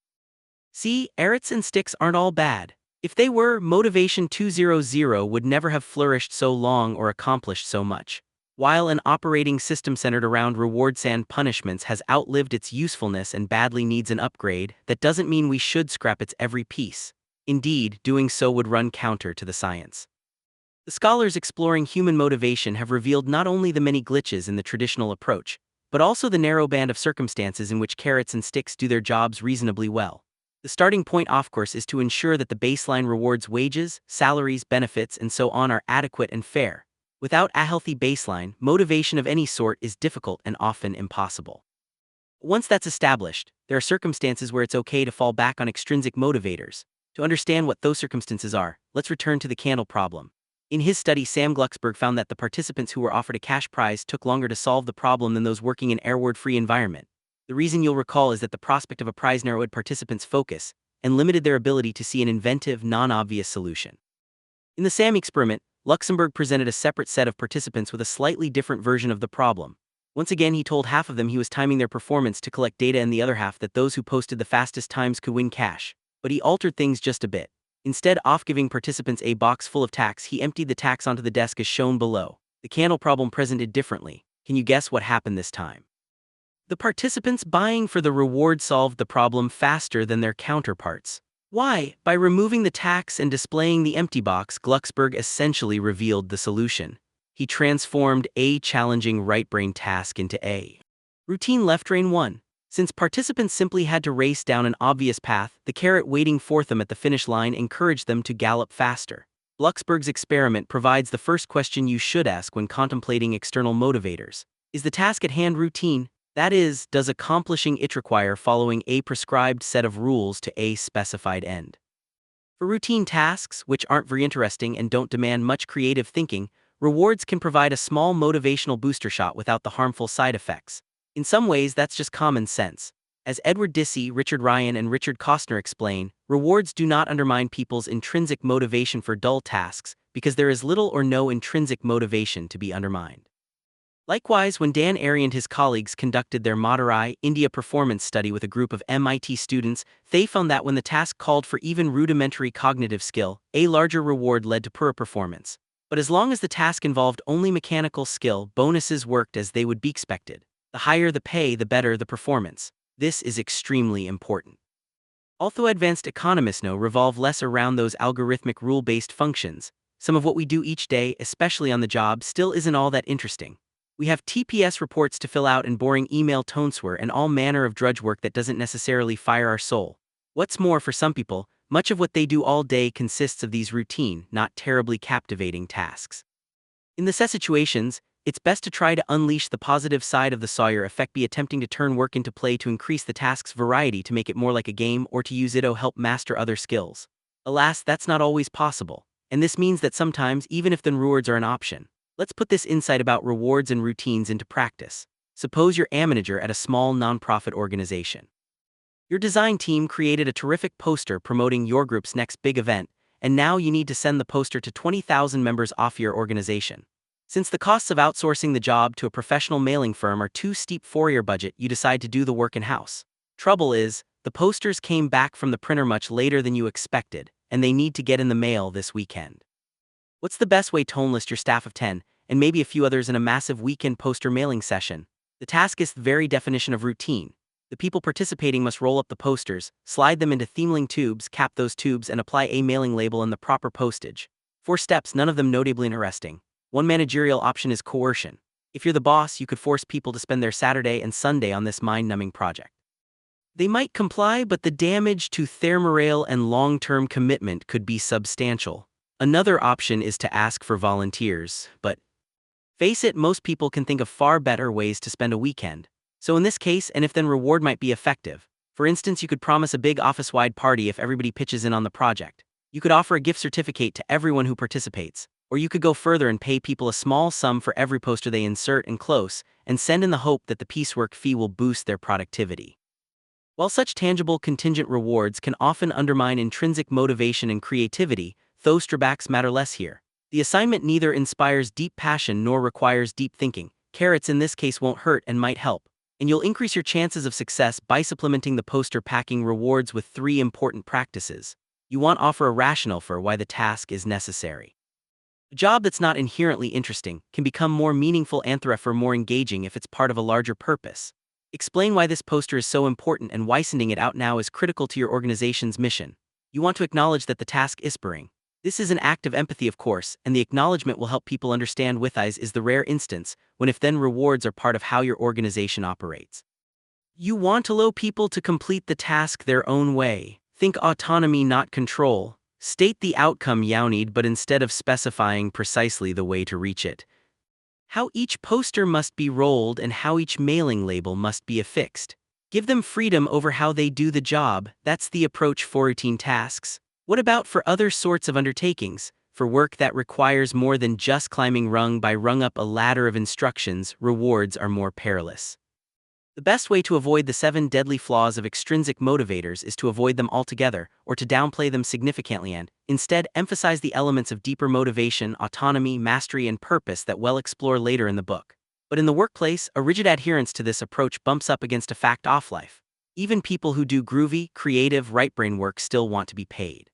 See, carrots and sticks aren't all bad. If they were, Motivation 200 would never have flourished so long or accomplished so much. While an operating system centered around rewards and punishments has outlived its usefulness and badly needs an upgrade, that doesn't mean we should scrap its every piece. Indeed, doing so would run counter to the science. The scholars exploring human motivation have revealed not only the many glitches in the traditional approach, but also the narrow band of circumstances in which carrots and sticks do their jobs reasonably well. The starting point, of course, is to ensure that the baseline rewards, wages, salaries, benefits, and so on are adequate and fair. Without a healthy baseline, motivation of any sort is difficult and often impossible. Once that's established, there are circumstances where it's okay to fall back on extrinsic motivators. To understand what those circumstances are, let's return to the candle problem. In his study, Sam Glucksberg found that the participants who were offered a cash prize took longer to solve the problem than those working in an reward-free environment. The reason you'll recall is that the prospect of a prize narrowed participants' focus and limited their ability to see an inventive, non-obvious solution. In the SAM experiment, Luxembourg presented a separate set of participants with a slightly different version of the problem. Once again, he told half of them he was timing their performance to collect data and the other half that those who posted the fastest times could win cash. But he altered things just a bit. Instead of giving participants a box full of tacks, he emptied the tacks onto the desk as shown below. The candle problem presented differently. Can you guess what happened this time? The participants buying for the reward solved the problem faster than their counterparts. Why? By removing the tacks and displaying the empty box, Glucksberg essentially revealed the solution. He transformed a challenging right-brain task into a routine left-brain one. Since participants simply had to race down an obvious path, the carrot waiting for them at the finish line encouraged them to gallop faster. Glucksberg's experiment provides the first question you should ask when contemplating external motivators. Is the task at hand routine? That is, does accomplishing it require following a prescribed set of rules to a specified end? For routine tasks, which aren't very interesting and don't demand much creative thinking, rewards can provide a small motivational booster shot without the harmful side effects. In some ways, that's just common sense. As Edward Dissey, Richard Ryan, and Richard Costner explain, rewards do not undermine people's intrinsic motivation for dull tasks because there is little or no intrinsic motivation to be undermined. Likewise, when Dan Ariely and his colleagues conducted their Madurai, India performance study with a group of MIT students, they found that when the task called for even rudimentary cognitive skill, a larger reward led to poorer performance. But as long as the task involved only mechanical skill, bonuses worked as they would be expected. The higher the pay, the better the performance. This is extremely important. Although advanced economists know revolve less around those algorithmic rule-based functions, some of what we do each day, especially on the job, still isn't all that interesting. We have TPS reports to fill out and boring email tonesware and all manner of drudge work that doesn't necessarily fire our soul. What's more, for some people, much of what they do all day consists of these routine, not terribly captivating tasks. In the such situations, it's best to try to unleash the positive side of the Sawyer effect, by attempting to turn work into play to increase the task's variety, to make it more like a game, or to use it to help master other skills. Alas, that's not always possible, and this means that sometimes, even if the rewards are an option. Let's put this insight about rewards and routines into practice. Suppose you're a manager at a small nonprofit organization. Your design team created a terrific poster promoting your group's next big event, and now you need to send the poster to 20,000 members off your organization. Since the costs of outsourcing the job to a professional mailing firm are too steep for your budget, you decide to do the work in-house. Trouble is, the posters came back from the printer much later than you expected, and they need to get in the mail this weekend. What's the best way to enlist your staff of 10, and maybe a few others in a massive weekend poster mailing session? The task is the very definition of routine. The people participating must roll up the posters, slide them into themeling tubes, cap those tubes, and apply a mailing label and the proper postage. 4 steps, none of them notably interesting. One managerial option is coercion. If you're the boss, you could force people to spend their Saturday and Sunday on this mind-numbing project. They might comply, but the damage to their morale and long-term commitment could be substantial. Another option is to ask for volunteers, but face it, most people can think of far better ways to spend a weekend. So in this case, an if-then reward might be effective. For instance, you could promise a big office-wide party if everybody pitches in on the project. You could offer a gift certificate to everyone who participates. Or you could go further and pay people a small sum for every poster they insert and close, and send in the hope that the piecework fee will boost their productivity. While such tangible contingent rewards can often undermine intrinsic motivation and creativity, those drawbacks matter less here. The assignment neither inspires deep passion nor requires deep thinking. Carrots in this case won't hurt and might help. And you'll increase your chances of success by supplementing the poster packing rewards with 3 important practices. You want to offer a rationale for why the task is necessary. A job that's not inherently interesting can become more meaningful and therefore more engaging if it's part of a larger purpose. Explain why this poster is so important and why sending it out now is critical to your organization's mission. You want to acknowledge that the task is spurring. This is an act of empathy, of course, and the acknowledgement will help people understand why is the rare instance when if-then rewards are part of how your organization operates. You want to allow people to complete the task their own way. Think autonomy, not control. State the outcome you need, but instead of specifying precisely the way to reach it. How each poster must be rolled and how each mailing label must be affixed. Give them freedom over how they do the job. That's the approach for routine tasks. What about for other sorts of undertakings? For work that requires more than just climbing rung by rung up a ladder of instructions, rewards are more perilous. The best way to avoid the 7 deadly flaws of extrinsic motivators is to avoid them altogether, or to downplay them significantly and, instead, emphasize the elements of deeper motivation, autonomy, mastery, and purpose that we'll explore later in the book. But in the workplace, a rigid adherence to this approach bumps up against a fact-off life. Even people who do groovy, creative, right-brain work still want to be paid.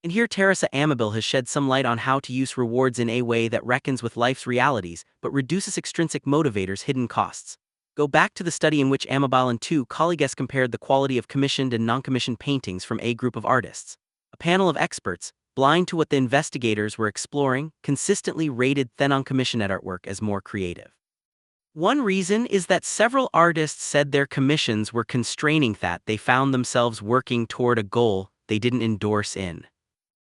And here Teresa Amabile has shed some light on how to use rewards in a way that reckons with life's realities, but reduces extrinsic motivators' hidden costs. Go back to the study in which Amabile and 2 colleagues compared the quality of commissioned and non-commissioned paintings from a group of artists. A panel of experts, blind to what the investigators were exploring, consistently rated the non-commissioned artwork as more creative. One reason is that several artists said their commissions were constraining, that they found themselves working toward a goal they didn't endorse in.